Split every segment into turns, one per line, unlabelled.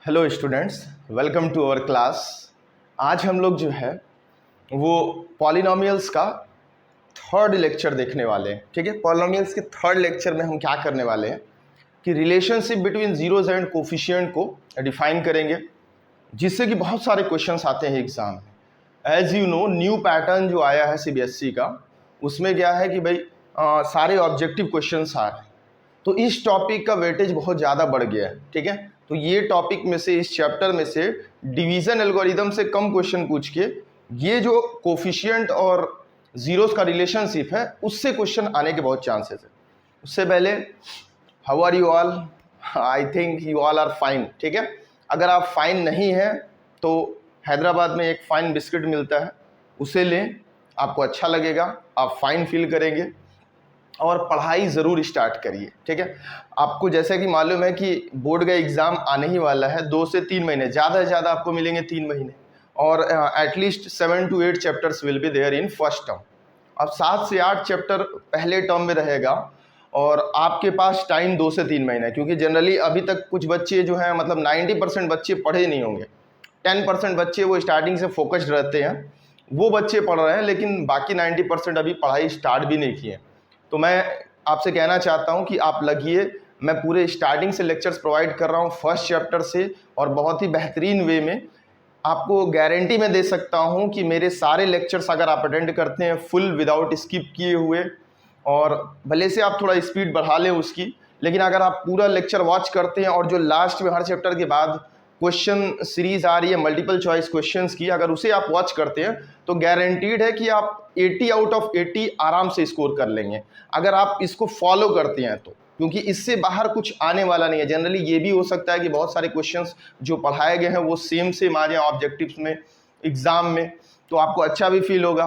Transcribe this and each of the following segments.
Hello students, welcome to our class. आज हम लोग जो है वो पॉलिनोमियल्स का थर्ड लेक्चर देखने वाले हैं। ठीक है, पॉलिनोमियल्स के थर्ड लेक्चर में हम क्या करने वाले हैं कि relationship between zeros and coefficient को डिफाइन करेंगे, जिससे कि बहुत सारे क्वेश्चंस आते हैं एग्जाम में। As you know, new pattern जो आया है सीबीएसई का, उसमें क्या है कि भाई सारे ऑब्जेक्टिव क्वेश्चंस आ रहे हैं, तो इस टॉपिक का वेटेज बहुत ज़्यादा बढ़ गया है। ठीक है, तो ये टॉपिक में से, इस चैप्टर में से डिवीजन एल्गोरिदम से कम क्वेश्चन पूछ के ये जो कोफिशिएंट और जीरोस का रिलेशनशिप है उससे क्वेश्चन आने के बहुत चांसेस है। उससे पहले, how are you all? I think you all are fine. ठीक है, अगर आप फाइन नहीं हैं तो हैदराबाद में एक फाइन बिस्किट मिलता है, उसे लें, आपको अच्छा लगेगा, आप फाइन फील करेंगे और पढ़ाई ज़रूर स्टार्ट करिए। ठीक है, आपको जैसे कि मालूम है कि बोर्ड का एग्ज़ाम आने ही वाला है, 2 से 3 महीने, ज़्यादा से ज़्यादा आपको मिलेंगे 3 महीने, और at least 7 to 8 chapters will be there in first term. अब 7 से 8 चैप्टर पहले टर्म में रहेगा और आपके पास टाइम 2 से 3 महीने, क्योंकि जनरली अभी तक कुछ बच्चे जो हैं, मतलब 90% बच्चे पढ़े नहीं होंगे, 10% बच्चे वो स्टार्टिंग से फोकस्ड रहते हैं, वो बच्चे पढ़ रहे हैं, लेकिन बाकी 90% अभी पढ़ाई स्टार्ट भी नहीं किए। तो मैं आपसे कहना चाहता हूं कि आप लगिए, मैं पूरे स्टार्टिंग से लेक्चर्स प्रोवाइड कर रहा हूं फर्स्ट चैप्टर से, और बहुत ही बेहतरीन वे में। आपको गारंटी मैं दे सकता हूं कि मेरे सारे लेक्चर्स अगर आप अटेंड करते हैं फुल विदाउट स्किप किए हुए, और भले से आप थोड़ा स्पीड बढ़ा लें उसकी, लेकिन अगर आप पूरा लेक्चर वॉच करते हैं और जो लास्ट में हर चैप्टर के बाद क्वेश्चन सीरीज आ रही है मल्टीपल चॉइस क्वेश्चंस की, अगर उसे आप वॉच करते हैं तो गारंटीड है कि आप 80 आउट ऑफ 80 आराम से स्कोर कर लेंगे, अगर आप इसको फॉलो करते हैं तो। क्योंकि इससे बाहर कुछ आने वाला नहीं है। जनरली ये भी हो सकता है कि बहुत सारे क्वेश्चंस जो पढ़ाए गए हैं वो सेम आ जाए ऑब्जेक्टिव्स में, एग्जाम में, तो आपको अच्छा भी फील होगा।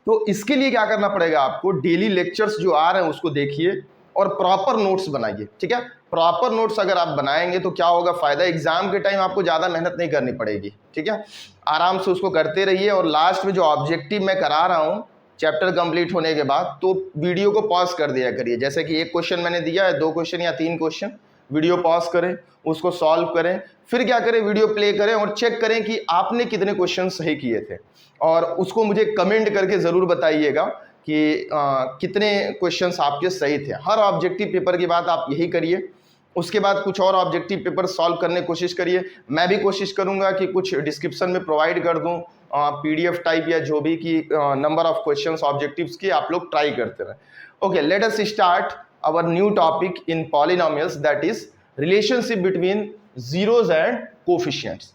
तो इसके लिए क्या करना पड़ेगा, आपको डेली लेक्चर्स जो आ रहे हैं उसको देखिए और प्रॉपर नोट्स बनाइए। ठीक है, प्रॉपर नोट्स अगर आप बनाएंगे तो क्या होगा फायदा, एग्जाम के टाइम आपको ज़्यादा मेहनत नहीं करनी पड़ेगी। ठीक है, आराम से उसको करते रहिए, और लास्ट में जो ऑब्जेक्टिव मैं करा रहा हूँ चैप्टर कंप्लीट होने के बाद, तो वीडियो को पॉज कर दिया करिए। जैसे कि एक क्वेश्चन मैंने दिया है, 2 क्वेश्चन या 3 क्वेश्चन, वीडियो पॉज करें, उसको सॉल्व करें, फिर क्या करें, वीडियो प्ले करें और चेक करें कि आपने कितने क्वेश्चन सही किए थे, और उसको मुझे कमेंट करके ज़रूर बताइएगा कि कितने क्वेश्चंस आपके सही थे। हर ऑब्जेक्टिव पेपर की बात आप यही करिए। उसके बाद कुछ और ऑब्जेक्टिव पेपर सॉल्व करने की कोशिश करिए। मैं भी कोशिश करूंगा कि कुछ डिस्क्रिप्शन में प्रोवाइड कर दूं पीडीएफ टाइप या जो भी, कि नंबर ऑफ क्वेश्चंस ऑब्जेक्टिव्स की आप लोग ट्राई करते रहें। Okay, let us start our new topic in polynomials, that is relationship between zeros and coefficients.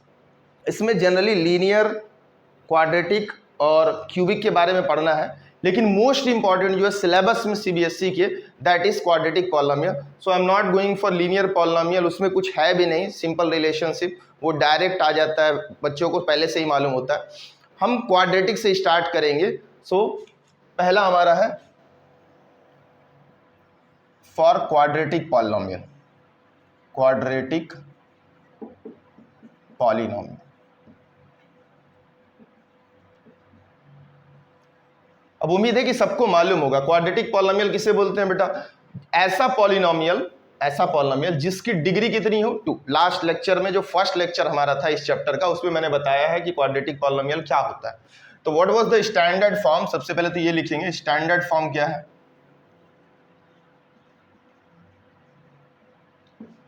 इसमें जनरली लीनियर, क्वाड्रेटिक और क्यूबिक के बारे में पढ़ना है, लेकिन मोस्ट इंपॉर्टेंट जो है सिलेबस में सीबीएसई के, that is quadratic polynomial. So I am not going for linear polynomial, उसमें कुछ है भी नहीं, सिंपल रिलेशनशिप, वो डायरेक्ट आ जाता है, बच्चों को पहले से ही मालूम होता है। हम क्वाड्रेटिक से स्टार्ट करेंगे। सो पहला हमारा है for quadratic polynomial, quadratic polynomial. अब उम्मीद है कि सबको मालूम होगा क्वाड्रेटिक पॉलिनोमियल किसे बोलते हैं बेटा। ऐसा पॉलिनोमियल जिसकी डिग्री कितनी हो, 2। लास्ट लेक्चर में जो फर्स्ट लेक्चर हमारा था इस चैप्टर का, उसमें मैंने बताया है कि क्वाड्रेटिक पॉलिनोमियल क्या होता है। तो what was the standard form, सबसे पहले तो ये लिखेंगे स्टैंडर्ड फॉर्म क्या है,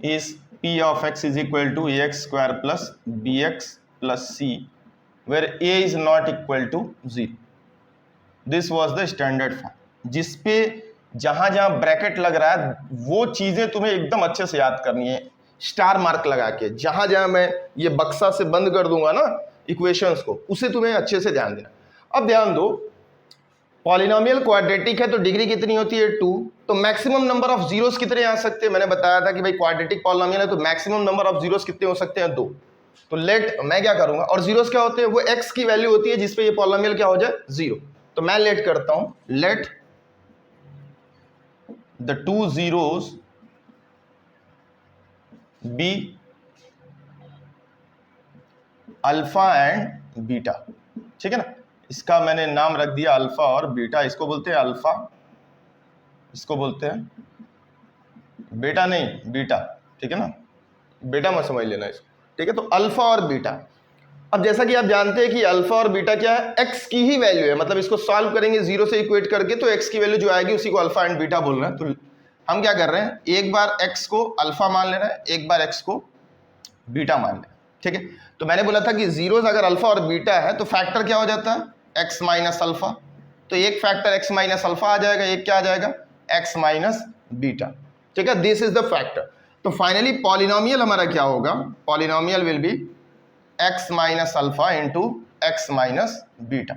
is p of x is equal to ax square plus bx plus c where a is not equal to 0। This was the standard form, जिसपे जहां जहां ब्रैकेट लग रहा है वो चीजें तुम्हें एकदम अच्छे से याद करनी है, स्टार मार्क लगा के। जहां जहां मैं ये बक्सा से बंद कर दूंगा ना इक्वेशंस को, उसे तुम्हें अच्छे से ध्यान देना। अब ध्यान दो, पॉलिनोमियल क्वाड्रेटिक है तो डिग्री कितनी होती है, 2। तो मैक्सिमम नंबर ऑफ जीरोस कितने आ सकते हैं, मैंने बताया था कि भाई क्वाड्रेटिक पॉलिनोमियल है तो मैक्सिमम नंबर ऑफ जीरोस कितने हो सकते हैं, 2। तो लेट, मैं क्या करूंगा, और जीरोस क्या होते हैं, वो x की वैल्यू होती है जिसपे ये पॉलिनोमियल क्या हो जाए, 0। तो मैं लेट करता हूं, let the 2 zeros be alpha and beta. ठीक है ना, इसका मैंने नाम रख दिया अल्फा और बीटा। इसको बोलते हैं अल्फा, इसको बोलते हैं बेटा, नहीं बीटा। ठीक है ना, बेटा मत समझ लेना इसको, ठीक है। तो अल्फा और बीटा, अब जैसा कि आप जानते हैं कि अल्फा और बीटा क्या है, एक्स की ही वैल्यू है, मतलब इसको सॉल्व करेंगे जीरो से इक्वेट करके तो एक्स की वैल्यू जो आएगी उसी को अल्फा एंड बीटा बोल रहे हैं। तो हम क्या कर रहे हैं, एक बार एक्स को अल्फा मान ले रहे हैं, एक बार एक्स को बीटा मान ले, ठीक है। तो मैंने बोला था कि जीरोस अगर अल्फा और बीटा है तो फैक्टर क्या हो जाता है, एक्स माइनस अल्फा। तो एक फैक्टर एक्स माइनस अल्फा आ जाएगा, एक क्या आ जाएगा, एक्स माइनस बीटा, ठीक है। This is the factor. तो फाइनली पॉलिनोमियल हमारा क्या होगा, polynomial will be x minus alpha into x minus beta.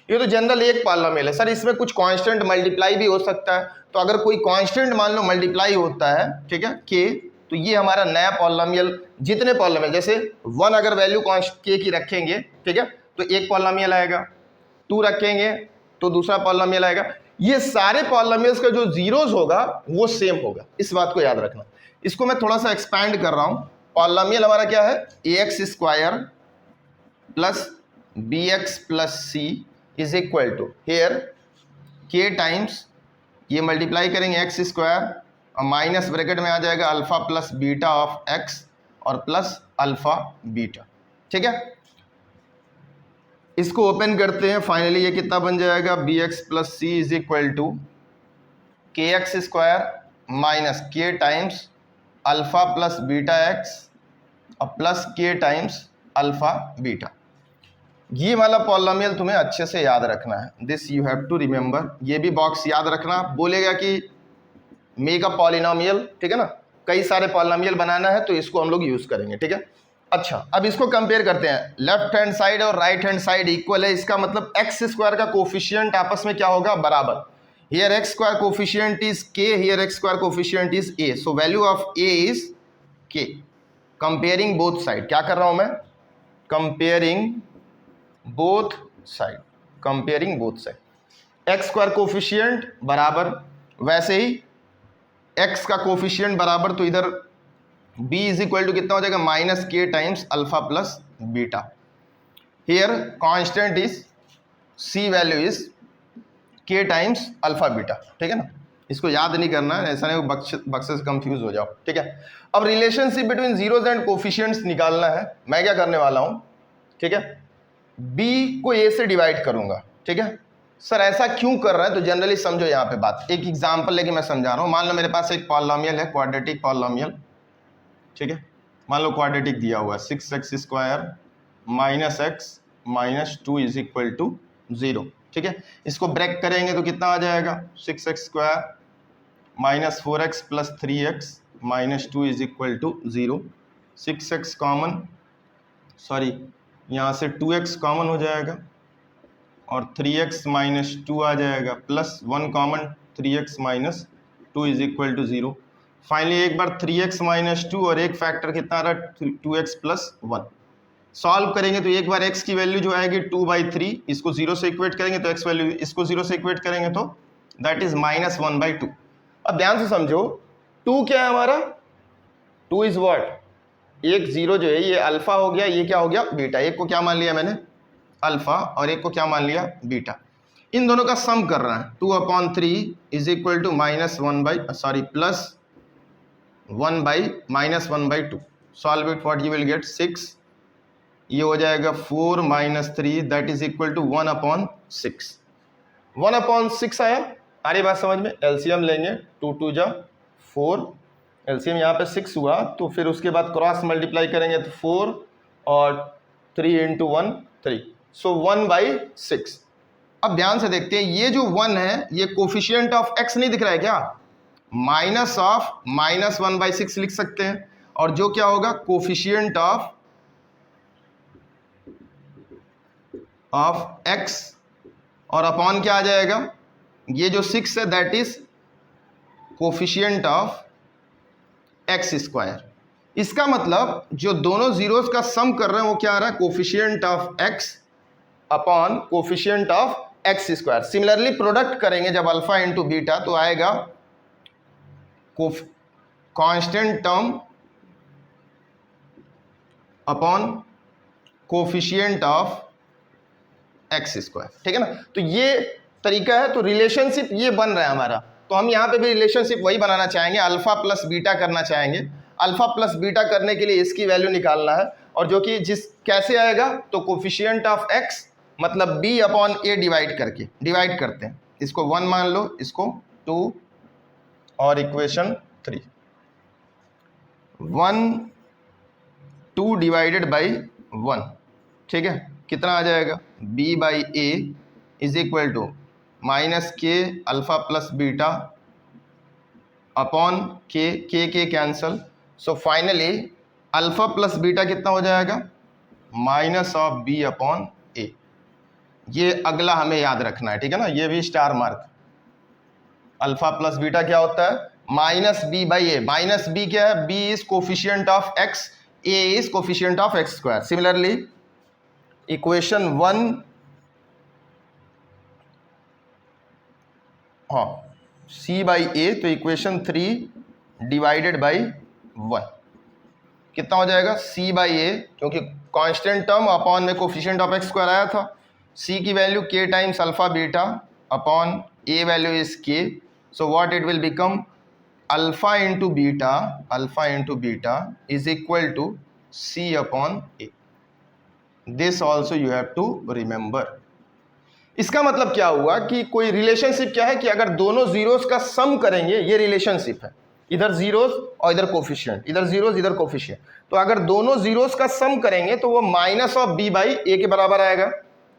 ये तो जनरल एक पॉलिनोमियल है सर, इसमें कुछ कांस्टेंट मल्टीप्लाई भी हो सकता है। तो अगर कोई कांस्टेंट मान लो मल्टीप्लाई होता है, ठीक है, के, तो ये हमारा नया पॉलिनोमियल, जितने पॉलिनोमियल जैसे 1 अगर वैल्यू के की रखेंगे, ठीक है, तो एक पॉलिनोमियल आएगा, 2 रखेंगे तो दूसरा पॉलिनोमियल आएगा। ये सारे पॉलिनोमियल्स का जो जीरोस होगा वो सेम होगा, इस बात को याद रखना। इसको मैं थोड़ा सा एक्सपैंड कर रहा हूं। पॉलिनोमियल हमारा क्या है, ax square plus bx plus c is equal to here k times, ये मल्टीप्लाई करेंगे एक्स स्क्वायर और माइनस ब्रैकेट में आ जाएगा alpha plus beta of x और प्लस अल्फा बीटा, ठीक है। इसको ओपन करते हैं, फाइनली ये कितना बन जाएगा, bx plus c is equal to k x square minus k times alpha plus beta x और plus k times alpha beta. ये वाला पॉलिनोमियल तुम्हें अच्छे से याद रखना है, this you have to remember. ये भी बॉक्स याद रखना, बोलेगा कि मेक अ पॉलिनोमियल, ठीक है ना, कई सारे पॉलिनोमियल बनाना है तो इसको हम लोग यूज करेंगे, ठीक है। अच्छा, अब इसको कंपेयर करते हैं, लेफ्ट हैंड साइड और राइट हैंड साइड इक्वल है, इसका मतलब एक्स स्क्वायर का कोफिशिएंट आपस में क्या होगा, बराबर। Here X square coefficient is K, here X square coefficient is A, so value of A is K. Comparing both side, क्या कर रहा हूं मैं, comparing both side, comparing both side. X square coefficient बराबर, वैसे ही एक्स का coefficient बराबर, तो इधर b इज इक्वल टू कितना हो जाएगा, minus k times alpha plus beta. Here constant is c value is k times alpha beta, ठीक है ना। इसको याद नहीं करना है, ऐसा नहीं बक्से से कंफ्यूज हो जाओ, ठीक है। अब relationship between zeros and coefficients निकालना है। मैं क्या करने वाला हूं, ठीक है, b को a से डिवाइड करूंगा, ठीक है। सर ऐसा क्यों कर रहा है, तो जनरली समझो यहाँ पे बात, एक एग्जांपल लेके मैं समझा रहा हूँ। मान लो मेरे पास एक पॉलिनोमियल है, क्वाड्रेटिक पॉलिनोमियल, ठीक है, मान लो क्वाड्रेटिक दिया हुआ है 6x square minus x minus 2 is equal to 0, ठीक है। इसको ब्रेक करेंगे तो कितना आ जाएगा, 6x square minus 4x plus 3x minus 2 is equal to 0। 6x common, sorry यहाँ से 2x कॉमन हो जाएगा और 3x माइनस 2 आ जाएगा, plus 1 common 3x minus 2 is equal to 0। Finally एक बार 3x माइनस 2 और एक फैक्टर कितना आ रहा है, 2x प्लस 1। सॉल्व करेंगे तो एक बार x की वैल्यू जो आएगी 2/3, इसको 0 से इक्वेट करेंगे तो x वैल्यू, इसको 0 से इक्वेट करेंगे तो दैट इज माइनस 1/2। अब ध्यान से समझो, 2 क्या है हमारा, 2 इज व्हाट, एक 0 जो है ये अल्फा हो गया, ये क्या हो गया, बीटा। एक को क्या मान लिया मैंने, अल्फा, और एक को क्या मान लिया, बीटा। इन दोनों का सम कर रहा है, 2/3 is equal to minus 1/, plus 1/-1/2। Solve it, what you will get, 6, ये हो जाएगा 4 minus 3 that is equal to 1/6। 1/6 आया, आ रही बात समझ में। एलसीएम लेंगे, 2 2 जा 4, एलसीएम यहाँ पे 6 हुआ, तो फिर उसके बाद क्रॉस मल्टीप्लाई करेंगे तो 4 और 3 इंटू 1 3, सो 1/6। अब ध्यान से देखते हैं, ये जो 1 है ये कोफिशिएंट ऑफ x नहीं दिख रहा है क्या, माइनस ऑफ माइनस 1/6 लिख सकते हैं, और जो क्या होगा, कोफिशिएंट ऑफ x और अपॉन क्या आ जाएगा, ये जो 6 है that is coefficient of x square. इसका मतलब जो दोनों जीरोस का सम कर रहे हैं वो क्या आ रहा है, coefficient of x upon coefficient of x square. Similarly product करेंगे जब अल्फा इंटू बीटा तो आएगा constant term upon coefficient of x square, ठीक है ना। तो ये तरीका है, तो रिलेशनशिप ये बन रहा है हमारा। तो हम यहाँ पे भी रिलेशनशिप वही बनाना चाहेंगे, अल्फा प्लस बीटा करना चाहेंगे। अल्फा प्लस बीटा करने के लिए इसकी वैल्यू निकालना है, और जो कि जिस कैसे आएगा तो कोफिशिएंट ऑफ एक्स मतलब b अपॉन ए डिवाइड करके डिवाइड करते हैं। इसको 1 मान लो, इसको 2 और इक्वेशन 3 1 2 डिवाइडेड बाई 1, ठीक है, कितना आ जाएगा b by a is equal to minus k alpha plus beta upon k cancel. So finally alpha plus beta कितना हो जाएगा minus of b upon a. ये अगला हमें याद रखना है, ठीक है ना, ये भी star mark. Alpha plus beta क्या होता है minus B by a. Minus b क्या है, b is coefficient of x, a is coefficient of x square. Similarly equation 1 हाँ सी बाई ए, तो इक्वेशन 3 डिवाइडेड बाई 1 कितना हो जाएगा सी बाई ए, क्योंकि कांस्टेंट टर्म अपॉन में कोफिशिएंट ऑफ एक्स स्क्वायर आया था। सी की value K times alpha beta upon A value is K, so what it will become alpha into beta is equal to C upon A. This also you have to remember. इसका मतलब क्या हुआ कि कोई relationship क्या है कि अगर दोनों जीरोस का सम करेंगे, ये रिलेशनशिप है, इधर जीरोस और इधर कोफिशिएंट, इधर जीरोस इधर कोफिशिएंट, तो अगर दोनों जीरोस का सम करेंगे तो वो माइनस ऑफ बी बाई ए के बराबर आएगा।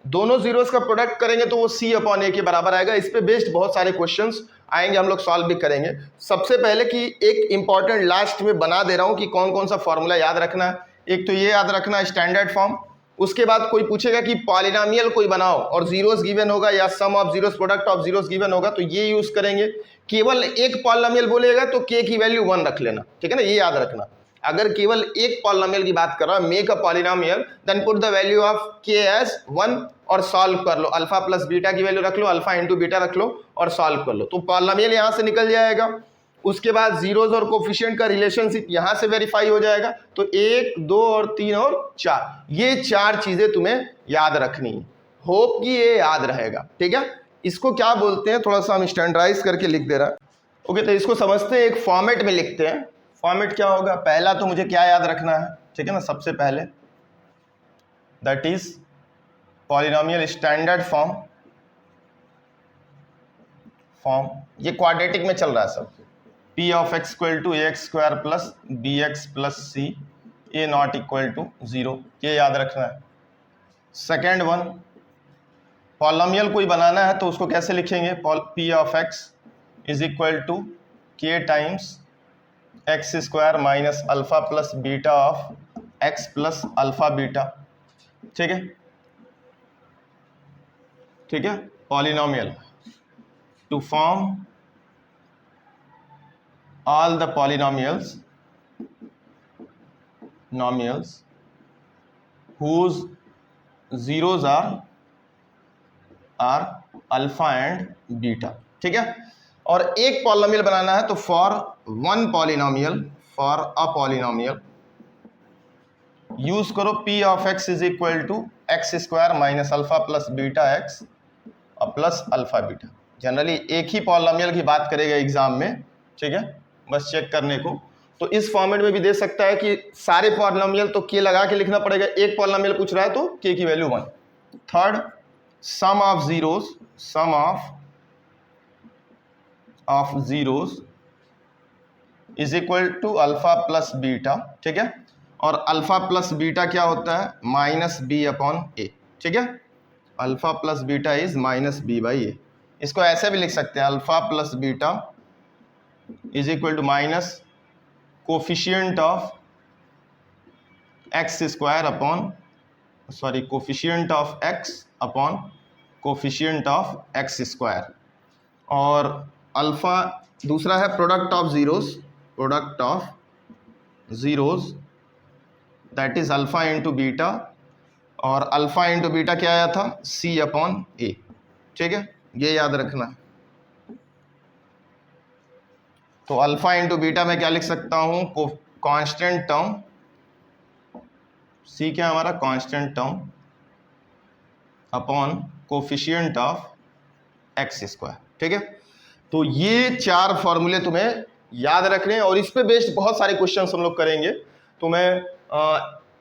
दोनों जीरोस का प्रोडक्ट करेंगे तो वो सी अपॉन ए के बराबर आएगा। इस पे बेस्ड बहुत सारे क्वेश्चंस आएंगे, हम लोग सॉल्व भी करेंगे। सबसे पहले कि एक इंपॉर्टेंट लास्ट में बना दे रहा हूं कि कौन कौन सा फॉर्मूला याद रखना है। एक तो ये याद रखना है स्टैंडर्ड फॉर्म। उसके बाद कोई पूछेगा कि पॉलिनोमियल कोई बनाओ और जीरोस गिवन होगा या sum of zeros product of zeros given होगा, तो ये यूज करेंगे। केवल एक पॉलिनोमियल बोलेगा तो के की वैल्यू 1 रख लेना, ठीक है ना, ये याद रखना। अगर केवल एक पॉलिनोमियल की बात कर रहा है, make a polynomial, then put the value of k as 1 और सॉल्व कर लो। अल्फा प्लस बीटा की वैल्यू रख लो, अल्फा इंटू बीटा रख लो और सॉल्व कर लो, तो पॉलिनोमियल यहां से निकल जाएगा। उसके बाद जीरोस और कोफिशिएंट का रिलेशनशिप यहां से वेरीफाई हो जाएगा। तो 1 2 और 3 और 4, ये 4 चीजें तुम्हें याद रखनी है। होप कि ये याद रहेगा, ठीक है। इसको क्या बोलते हैं, थोड़ा सा हम स्टैंडर्डाइज करके लिख दे रहा है। ओके, तो इसको समझते हैं, एक फॉर्मेट में लिखते हैं। फॉर्मेट क्या होगा, पहला तो मुझे क्या याद रखना है, ठीक है ना, सबसे पहले that is polynomial standard form. ये क्वाड्रेटिक में चल रहा है सब। P of x equal to a x square plus b x plus c a not equal to 0, ये याद रखना है। सेकेंड वन, पॉलिनोमियल कोई बनाना है तो उसको कैसे लिखेंगे, P of x is equal to K times X square minus alpha plus beta of X plus alpha beta, ठीक है, ठीक है। Polynomial to form all the polynomials whose zeros are alpha and beta, ठीक है। और एक polynomial बनाना है तो for a polynomial यूज करो P of x is equal to x square minus alpha plus beta x और प्लस अल्फा बीटा। जनरली एक ही पॉलिनोमियल की बात करेगा एग्जाम में, ठीक है, बस चेक करने को। तो इस फॉर्मेट में भी दे सकता है कि सारे पॉलिनोमियल तो के लगा के लिखना पड़ेगा, एक पॉलिनोमियल पूछ रहा है तो के की value 1। Third, sum of zeros is equal to alpha plus beta, ठीक है। और अल्फा प्लस बीटा क्या होता है, माइनस बी अपॉन ए, ठीक है। Alpha plus beta is minus B by A. इसको ऐसे भी लिख सकते हैं, alpha plus beta is equal to minus coefficient of x square upon coefficient of X upon coefficient of x square. और alpha दूसरा है product of zeros that is alpha into beta, और अल्फा इंटू बीटा क्या आया था, सी upon A, ठीक है, ये याद रखना है। तो अल्फा इंटू बीटा में क्या लिख सकता हूँ, कांस्टेंट टर्म, सी क्या हमारा constant term upon coefficient of x square, ठीक है। तो ये 4 फॉर्मूले तुम्हें याद रख रहे हैं, और इस पे बेस्ड बहुत सारे क्वेश्चन हम लोग करेंगे। तो मैं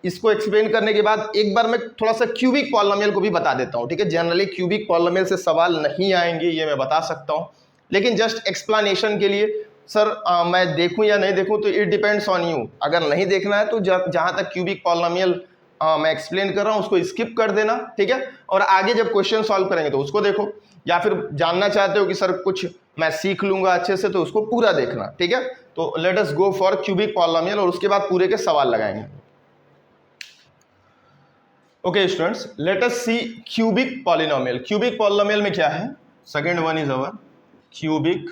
इसको एक्सप्लेन करने के बाद एक बार मैं थोड़ा सा क्यूबिक पॉलिनोमियल को भी बता देता हूँ, ठीक है। जनरली क्यूबिक पॉलिनोमियल से सवाल नहीं आएंगे, ये मैं बता सकता हूँ, लेकिन जस्ट एक्सप्लेनेशन के लिए सर मैं देखूं या नहीं देखूं, तो इट डिपेंड्स ऑन यू। अगर नहीं देखना है तो जहां तक क्यूबिक पॉलिनोमियल मैं एक्सप्लेन कर रहा हूं उसको स्किप कर देना, ठीक है, और आगे जब क्वेश्चन सॉल्व करेंगे तो उसको देखो, या फिर जानना चाहते हो कि सर कुछ मैं सीख लूंगा अच्छे से, तो उसको पूरा देखना, ठीक है। तो let us go for cubic polynomial, और उसके बाद पूरे के सवाल लगाएंगे। ओके स्टूडेंट्स, लेट अस सी क्यूबिक पॉलिनोमियल। क्यूबिक पॉलिनोमियल में क्या है? Second one is our cubic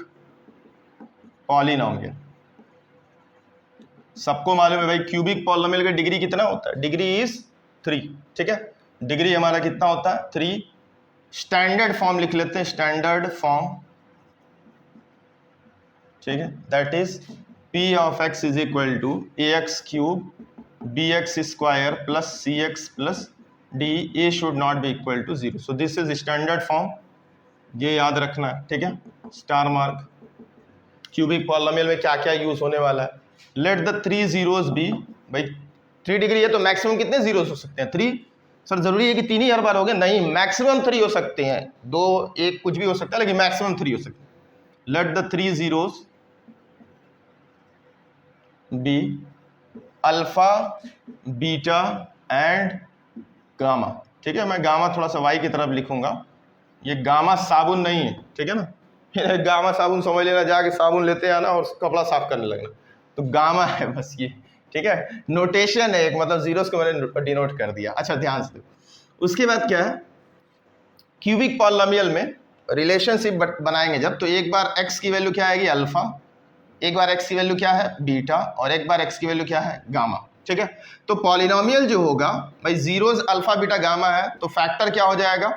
polynomial. सबको मालूम है भाई क्यूबिक पॉलिनोमियल का डिग्री कितना होता है? डिग्री इज 3, ठीक है। डिग्री हमारा कितना होता है? 3। स्टैंडर्ड फॉर्म लिख लेते हैं, स्टैंडर्ड फॉर्म, ठीक है, that is p of x is equal to a x cube b x square plus c x plus d, a should not be equal to 0। So this is standard form, ये याद रखना है, ठीक है, star mark. Cubic polynomial में क्या क्या use होने वाला है? लेट द 3 जीरोस बी, भाई 3 डिग्री है तो मैक्सिमम कितने जीरोस हो सकते हैं? 3। सर जरूरी है कि 3 ही हर बार हो गए? नहीं, मैक्सिमम 3 हो सकते हैं, 2 1 कुछ भी हो सकता है, लेकिन मैक्सिमम 3 हो सकते हैं। Let the 3 zeros be alpha beta and gamma, ठीक है। मैं गामा थोड़ा सा वाई की तरफ लिखूंगा, ये गामा साबुन नहीं है, ठीक है ना। गामा साबुन समझ लेना, जाके साबुन लेते आना और कपड़ा साफ करने लगना, तो गामा है बस ये, ठीक है। नोटेशन है एक, मतलब जीरोस को मैंने डिनोट कर दिया। अच्छा ध्यान से, उसके बाद क्या है, क्यूबिक पॉलिनोमियल में रिलेशनशिप बनाएंगे जब, तो एक बार x की वैल्यू क्या आएगी? अल्फा, एक बार x की वैल्यू क्या है? बीटा, और एक बार x की वैल्यू क्या है? गामा, ठीक है। तो पॉलिनोमियल जो होगा भाई, जीरोस अल्फा बीटा गामा है, तो फैक्टर क्या हो जाएगा?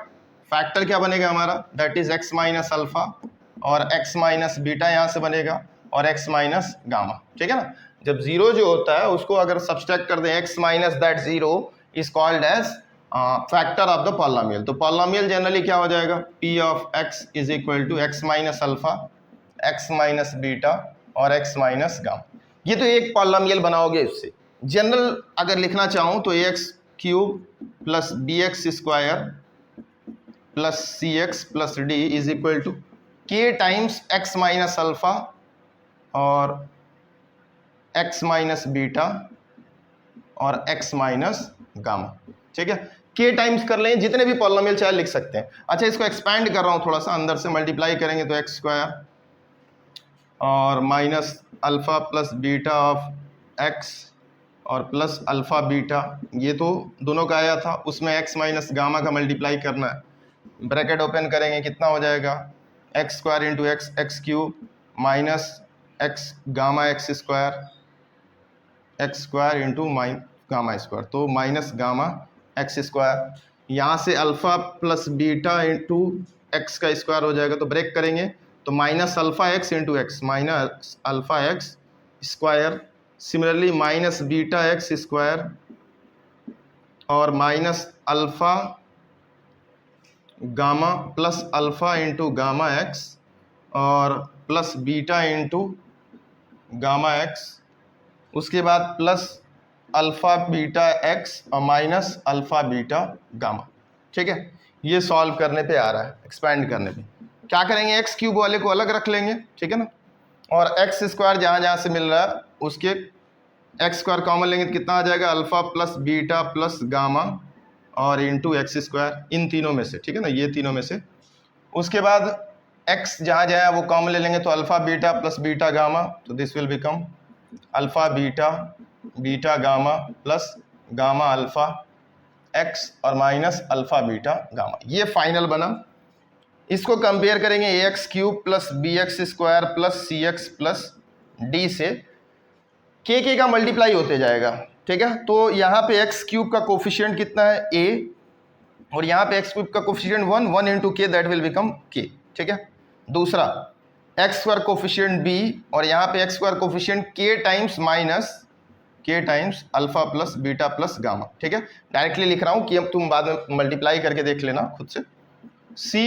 फैक्टर क्या बनेगा हमारा? That is x minus alpha, और x माइनस बीटा यहाँ से बनेगा, और x माइनस गामा, ठीक है ना। जब जीरो जो होता है उसको अगर सब्सट्रैक्ट कर दें, x minus that zero is called as factor of the polynomial. तो पॉलिनोमियल जनरली क्या हो जाएगा? p of x is equal to x minus alpha, x minus beta और x माइनस गामा। ये तो एक पॉलिनोमियल बनाओगे इससे। जनरल अगर लिखना चाहूँ तो ax cube plus bx square plus cx plus d is equal to k times x minus alpha और x माइनस बीटा और x माइनस गामा, ठीक है। k टाइम्स कर लें, जितने भी पॉलिनोमियल चाहे लिख सकते हैं। अच्छा इसको एक्सपैंड कर रहा हूँ थोड़ा सा, अंदर से मल्टीप्लाई करेंगे तो x स्क्वायर और minus alpha plus beta of x और प्लस अल्फा बीटा, ये तो दोनों का आया था, उसमें x माइनस गामा का मल्टीप्लाई करना है। ब्रैकेट ओपन करेंगे, कितना हो जाएगा? X square into x, x cube minus x gamma x square into gamma square, तो माइनस गामा एक्स स्क्वायर। यहाँ से alpha plus beta into x का स्क्वायर हो जाएगा, तो ब्रेक करेंगे तो minus alpha X into x, minus alpha X square. Similarly minus beta X square और minus alpha gamma plus alpha into gamma X और plus beta into gamma X, उसके बाद प्लस अल्फा बीटा एक्स और minus alpha beta gamma, ठीक है। ये solve करने पे आ रहा है, एक्सपैंड करने पे क्या करेंगे? एक्स क्यूब वाले को अलग रख लेंगे, ठीक है ना, और एक्स स्क्वायर जहाँ जहाँ से मिल रहा है उसके एक्स स्क्वायर कॉमन लेंगे तो कितना आ जाएगा? Alpha plus beta plus gamma और इंटू एक्स स्क्वायर, इन तीनों में से, ठीक है ना, ये तीनों में से। उसके बाद x जहाँ जाए वो कॉमन ले लेंगे, तो alpha beta plus beta gamma, तो this will become alpha beta beta gamma plus gamma alpha x और माइनस अल्फा बीटा गामा, ये फाइनल बना। इसको कंपेयर करेंगे a x cube plus b x square plus c x plus d से, के का multiply होते जाएगा, ठीक है। तो यहाँ पे एक्स क्यूब का कोफिशिएंट कितना है? a, और यहाँ पे एक्स क्यूब का कोफिशिएंट 1, 1 इंटू के, दैट विल बिकम k, ठीक है। दूसरा एक्स स्क्वायर कोफिशिएंट b, और यहाँ पे x square coefficient k times minus k times alpha plus beta plus gamma, ठीक है। डायरेक्टली लिख रहा हूँ कि अब तुम बाद में मल्टीप्लाई करके देख लेना खुद से। c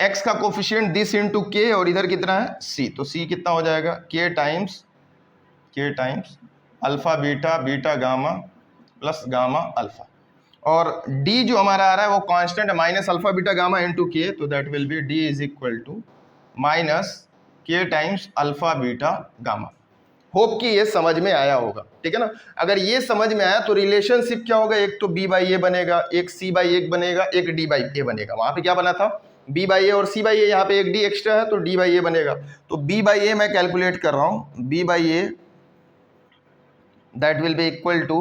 x का कोफिशिएंट दिस इंटू के, और इधर कितना है c, तो c कितना हो जाएगा k times alpha beta beta gamma plus gamma alpha, और d जो हमारा आ रहा है वो कांस्टेंट है minus alpha beta gamma into k, तो that will be d is equal to minus k times alpha beta gamma. Hope कि ये समझ में आया होगा, ठीक है ना। अगर ये समझ में आया तो रिलेशनशिप क्या होगा, एक तो b बाई ए बनेगा, एक c बाई ए बनेगा, एक d बाई ए बनेगा। वहां पे क्या बना था b बाई ए और c बाई ए, यहाँ पे एक d एक्स्ट्रा है तो d बाई ए बनेगा। तो b बाई ए मैं कैलकुलेट कर रहा हूँ, b by a that will be equal to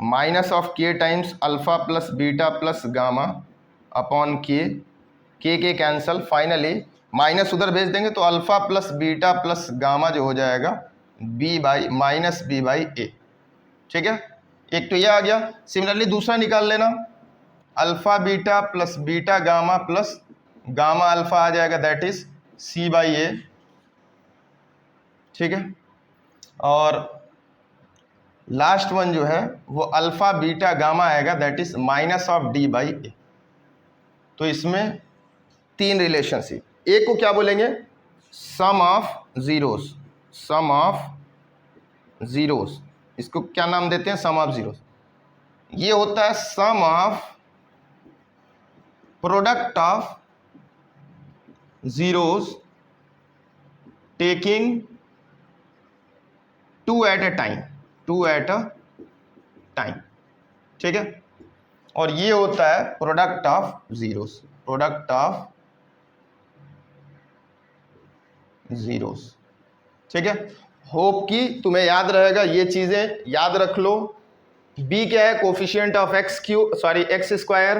minus of k times alpha plus beta plus gamma upon k cancel, finally minus उधर भेज देंगे तो alpha plus beta plus gamma जो हो जाएगा b by minus B by a, ठीक है। एक तो ये आ गया। सिमिलरली दूसरा निकाल लेना, alpha beta plus beta gamma plus gamma alpha आ जाएगा, that is c by a, ठीक है। और लास्ट वन जो है वो अल्फा बीटा गामा आएगा, that is minus of d by a. तो इसमें तीन रिलेशनशिप, एक को क्या बोलेंगे सम ऑफ जीरोस, इसको क्या नाम देते हैं सम ऑफ जीरोस। ये होता है sum of product of zeros taking two at a time, ठीक है। और ये होता है प्रोडक्ट ऑफ जीरोस, ठीक है। होप कि तुम्हें याद रहेगा, ये चीजें याद रख लो। b क्या है coefficient of x square,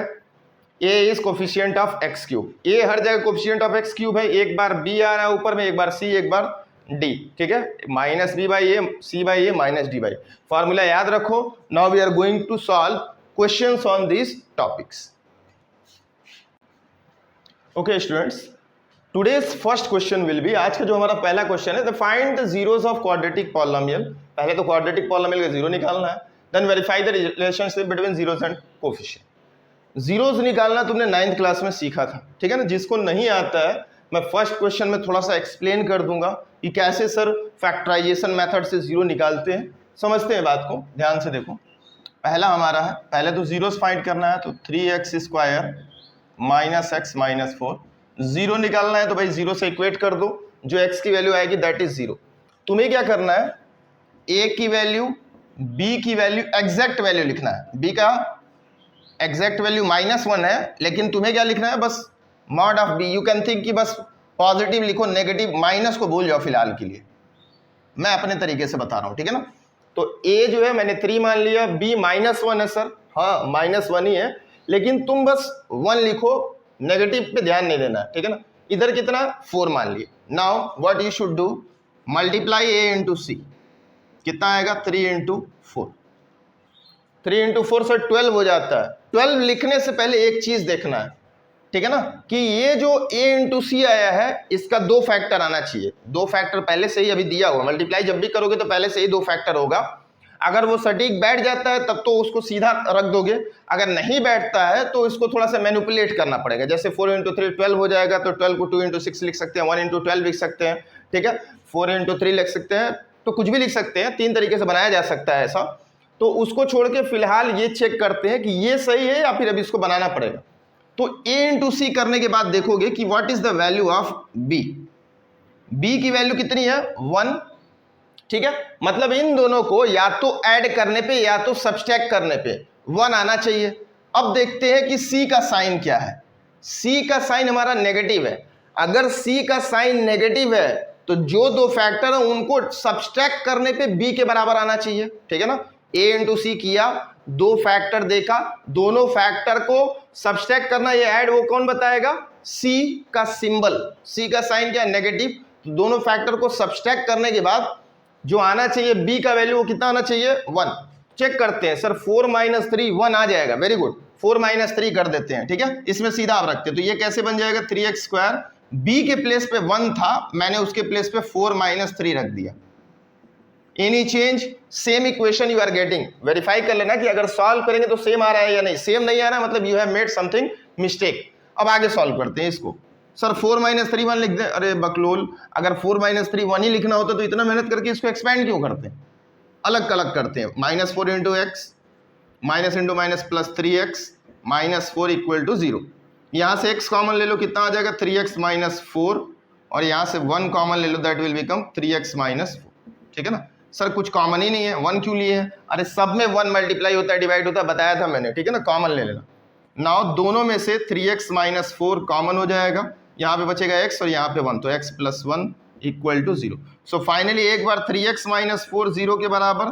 a is coefficient of x cube. a हर जगह कोफिशिएंट ऑफ एक्स क्यूब है, एक बार b आ रहा है ऊपर में, एक बार c, एक बार d, ठीक है। Minus b by a, c by a minus d by. Formula याद रखो। Now we are going to solve questions on this topics. Okay students, today's first question will be, आज का जो हमारा पहला क्वेश्चन है, find the zeros of quadratic polynomial. पहले तो क्वाड्रेटिक पॉलिनोमियल का जीरो निकालना है, then verify the relationship between zeros and coefficient. Zeros निकालना तुमने 9th क्लास में सीखा था, ठीक है ना। जिसको नहीं आता है मैं फर्स्ट क्वेश्चन में थोड़ा सा एक्सप्लेन कर दूंगा कि कैसे सर फैक्टराइजेशन मेथड से जीरो निकालते हैं। समझते हैं बात को, ध्यान से देखो। पहला हमारा है, पहले तो जीरोस फाइंड करना है, तो 3x square minus x minus 4, zero निकालना है तो भाई जीरो से इक्वेट कर दो, जो x की वैल्यू आएगी दैट इज जीरो। तुम्हें क्या करना है, a की वैल्यू b की वैल्यू एग्जैक्ट वैल्यू लिखना है। b का एग्जैक्ट वैल्यू -1 है, लेकिन तुम्हें क्या लिखना है बस mod of b। You can think कि बस पॉजिटिव लिखो, नेगेटिव माइनस को भूल जाओ फिलहाल के लिए, मैं अपने तरीके से बता रहा हूं, ठीक है ना। तो a जो है मैंने 3 मान लिया, b -1 है सर, हाँ -1 ही है, लेकिन तुम बस 1 लिखो, नेगेटिव पे ध्यान नहीं देना, ठीक है ना। इधर कितना 4 मान लिए। Now what you should do, multiply a into c, कितना आएगा 3 इंटू 4, 3 इंटू 4 से 12 हो जाता है। 12 लिखने से पहले एक चीज देखना है, ठीक है ना, कि ये जो a इंटू सी आया है इसका 2 फैक्टर आना चाहिए। 2 फैक्टर पहले से ही अभी दिया हुआ, मल्टीप्लाई जब भी करोगे तो पहले से ही 2 फैक्टर होगा। अगर वो सटीक बैठ जाता है तब तो उसको सीधा रख दोगे, अगर नहीं बैठता है तो इसको थोड़ा सा मैनिपुलेट करना पड़ेगा। जैसे 4 इंटू 3 12 हो जाएगा, तो 12 को 2 इंटू 6 लिख सकते हैं, 1 इंटू 12 लिख सकते हैं, ठीक है। 4 इंटू 3 लिख सकते हैं, तो कुछ भी लिख सकते हैं, 3 तरीके से बनाया जा सकता है ऐसा। तो उसको छोड़ के फिलहाल ये चेक करते हैं कि ये सही है या फिर अभी इसको बनाना पड़ेगा। तो a इंटू सी करने के बाद देखोगे कि what is the value of b। b की वैल्यू कितनी है 1, ठीक है। मतलब इन दोनों को या तो ऐड करने पे या तो सब्सट्रैक्ट करने पे 1 आना चाहिए। अब देखते हैं कि c का साइन क्या है। c का साइन हमारा नेगेटिव है। अगर c का साइन नेगेटिव है तो जो 2 फैक्टर है उनको सब्सट्रैक्ट करने पे b के बराबर आना चाहिए, ठीक है ना। a इंटू सी किया, 2 फैक्टर देखा, दोनों फैक्टर को सब्सट्रैक्ट करना, ये ऐड वो कौन बताएगा, c का सिंबल, c का साइन क्या है नेगेटिव। तो दोनों फैक्टर को सब्सट्रैक्ट करने के बाद जो आना चाहिए b का वैल्यू वो कितना आना चाहिए 1। चेक करते हैं सर, 4 - 3 1 आ जाएगा, वेरी गुड। 4 - 3 कर देते हैं, ठीक है। इसमें सीधा आप रखते हैं तो ये कैसे बन जाएगा 3x स्क्वायर, b के प्लेस पे 1 था, मैंने उसके प्लेस पे 4 - 3 रख दिया। Any change, same equation you are getting. Verify कर लेना कि अगर सॉल्व करेंगे तो सेम आ रहा है या नहीं। सेम नहीं आ रहा है मतलब you have made something mistake. अब आगे सॉल्व करते हैं इसको। सर 4 माइनस 3 1 लिख दे, अरे बकलोल, अगर 4 माइनस 3 1 ही लिखना होता तो इतना मेहनत करके इसको एक्सपेंड क्यों करते हैं, अलग अलग करते हैं। -4 into x minus into minus plus 3x -4 equal to 0। यहाँ से x कॉमन ले लो, कितना आ जाएगा 3x माइनस 4, और यहाँ से 1 कॉमन ले लो, that will become 3x minus 4। ठीक है ना सर, कुछ कॉमन ही नहीं है, 1 क्यों लिए है, अरे सब में 1 मल्टीप्लाई होता है, डिवाइड होता है, बताया था मैंने। ठीक है ना, कॉमन ले लेना। नाउ दोनों में से 3x माइनस 4 कॉमन हो जाएगा, यहाँ पे बचेगा x और यहाँ पे 1, तो x plus 1 equal to 0। So finally एक बार 3x माइनस 4 0 के बराबर,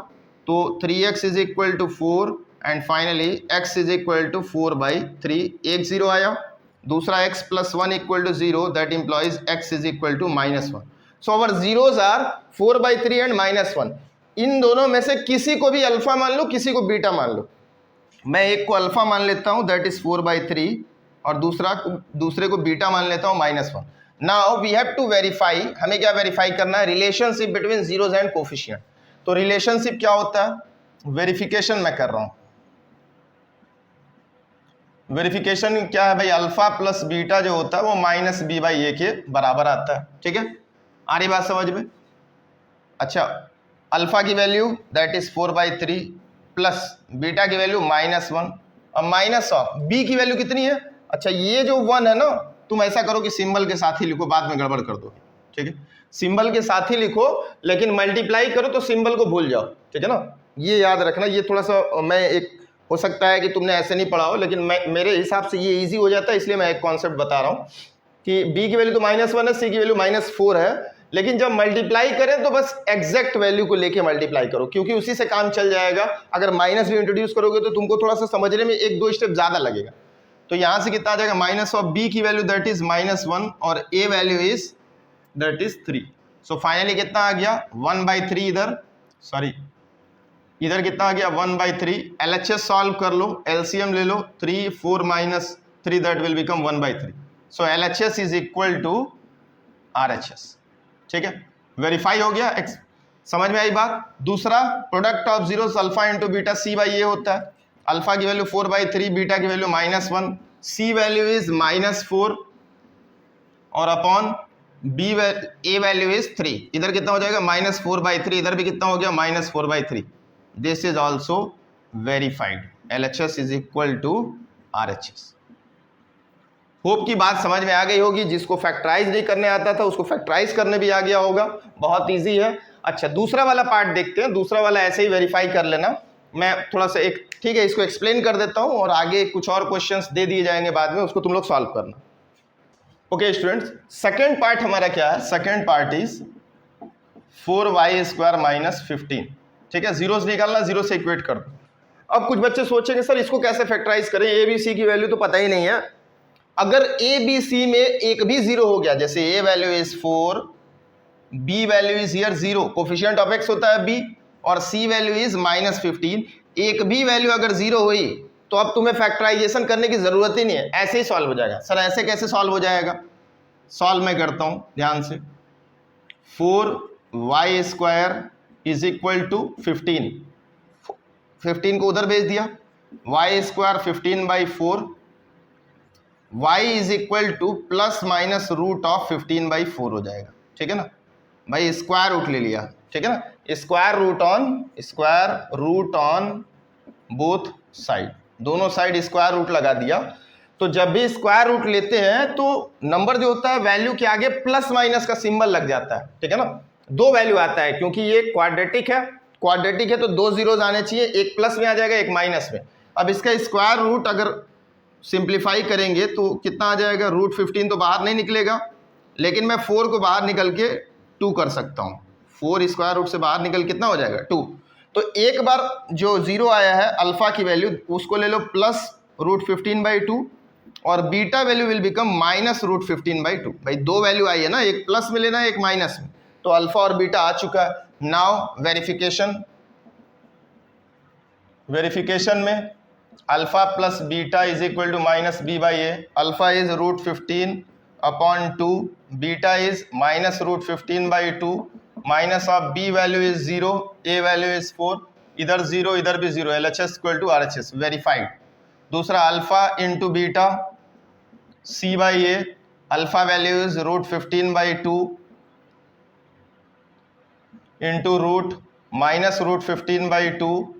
तो 3x is equal to 4 and finally x is equal to 4/3। एक 0 आया, दूसरा x plus 1 equal to 0, that implies x is equal to -1। So our zeros are 4/3 and -1। इन दोनों में से किसी को भी अल्फा मान लो, किसी को बीटा मान लो। मैं एक को अल्फा मान लेता हूं, दैट इज 4/3, और दूसरे को बीटा मान लेता हूं -1। Now we have to verify, हमें क्या वेरीफाई करना है, relationship between zeros and coefficient. तो रिलेशनशिप क्या होता है, वेरिफिकेशन मैं कर रहा हूं। वेरिफिकेशन क्या है भाई, अल्फा प्लस बीटा जो होता है वो -b/a के बराबर आता है। ठीक है, आ रही बात समझ में। अच्छा, अल्फा की value that is 4/3 plus beta की वैल्यू -1 और माइनस ऑफ बी की वैल्यू कितनी है। अच्छा, ये जो 1 है ना, तुम ऐसा करो कि सिंबल के साथ ही लिखो, बाद में गड़बड़ कर दो। ठीक है, सिंबल के साथ ही लिखो, लेकिन मल्टीप्लाई करो तो सिंबल को भूल जाओ। ठीक है ना, ये याद रखना। ये थोड़ा सा मैं एक, हो सकता है कि तुमने ऐसे नहीं पढ़ा हो, लेकिन मेरे हिसाब से ये इजी हो जाता है, इसलिए मैं एक कॉन्सेप्ट बता रहा हूँ कि b की वैल्यू तो -1 है, c की वैल्यू -4 है, लेकिन जब मल्टीप्लाई करें तो बस एग्जैक्ट वैल्यू को लेके मल्टीप्लाई करो, क्योंकि उसी से काम चल जाएगा। अगर माइनस भी इंट्रोड्यूस करोगे तो तुमको थोड़ा सा समझने में 1-2 स्टेप ज्यादा लगेगा। तो यहां से कितना आ जाएगा, माइनस ऑफ b की वैल्यू दैट इज -1 और a value is that is 3। So finally कितना आ गया 1/3, इधर सॉरी इधर कितना आ गया 1/3। LHS सॉल्व कर लो, LCM ले लो, 3 4 -3 दैट विल बिकम 1/3। सो LHS is equal to RHS। ठीक है, वेरीफाई हो गया, समझ में आई बात। दूसरा, product of zeros alpha into beta c/a होता है। अल्फा की वैल्यू 4/3, बीटा की वैल्यू -1, c वैल्यू इज -4 और अपॉन a वैल्यू इज 3। इधर कितना हो जाएगा -4/3, इधर भी कितना हो गया -4/3। This is also verified. LHS is equal to RHS। Hope की बात समझ में आ गई होगी। जिसको फैक्टराइज नहीं करने आता था उसको फैक्टराइज करने भी आ गया होगा, बहुत इजी है। अच्छा, दूसरा वाला पार्ट देखते हैं। दूसरा वाला ऐसे ही वेरीफाई कर लेना, मैं थोड़ा सा एक, ठीक है, इसको एक्सप्लेन कर देता हूं और आगे कुछ और क्वेश्चंस दे दिए जाएंगे बाद में, उसको तुम लोग सॉल्व करना। ओके स्टूडेंट्स, सेकेंड पार्ट हमारा क्या है, सेकेंड पार्ट इज 4y² - 15। ठीक है, जीरोस निकालना, जीरो से इक्वेट कर दो। अब कुछ बच्चे सोचेंगे सर इसको कैसे फैक्टराइज करें, ए बी सी की वैल्यू तो पता ही नहीं है। अगर ए बी सी में एक भी जीरो हो गया, जैसे a value is 4, b value is here 0, coefficient of x होता है बी, और सी वैल्यू इज -15, एक भी वैल्यू अगर 0 हुई तो अब तुम्हें फैक्टराइजेशन करने की जरूरत ही नहीं है, ऐसे ही सॉल्व हो जाएगा। सर ऐसे कैसे सॉल्व हो जाएगा, सॉल्व मैं करता हूं ध्यान से। 4y² इज इक्वल टू 15, 15 को उधर भेज दिया, y² 15/4, y is equal to ±√15/4 हो जाएगा। ठीक है ना भाई, स्क्वायर रूट ले लिया। ठीक है ना, square root on both side, दोनों साइड स्क्वायर रूट लगा दिया। तो जब भी स्क्वायर रूट लेते हैं तो नंबर जो होता है वैल्यू के आगे प्लस माइनस का सिंबल लग जाता है। ठीक है ना, दो वैल्यू आता है, क्योंकि ये क्वाड्रेटिक है तो दो जीरोज आने चाहिए, एक प्लस में आ जाएगा एक माइनस में। अब इसका स्क्वायर रूट अगर सिंप्लीफाई करेंगे तो कितना आ जाएगा, √15 तो बाहर नहीं निकलेगा, लेकिन मैं 4 को बाहर निकल के 2 कर सकता हूँ। 4 स्क्वायर रूट से बाहर निकल कितना हो जाएगा 2। तो एक बार जो 0 आया है अल्फा की वैल्यू, उसको ले लो +√15/2 और बीटा वैल्यू विल बिकम -√15/2। भाई दो वैल्यू आई है ना, एक प्लस में लेना है एक माइनस में, तो अल्फा और बीटा आ चुका है। नाउ वेरिफिकेशन में alpha plus beta is equal to -b/a। Alpha is √15/2, beta is -√15/2, minus of b value is 0, a value is 4, इधर 0 इधर भी 0, LHS equal to RHS, verified. दूसरा alpha into beta c/a, alpha value is √15/2 into √-15/2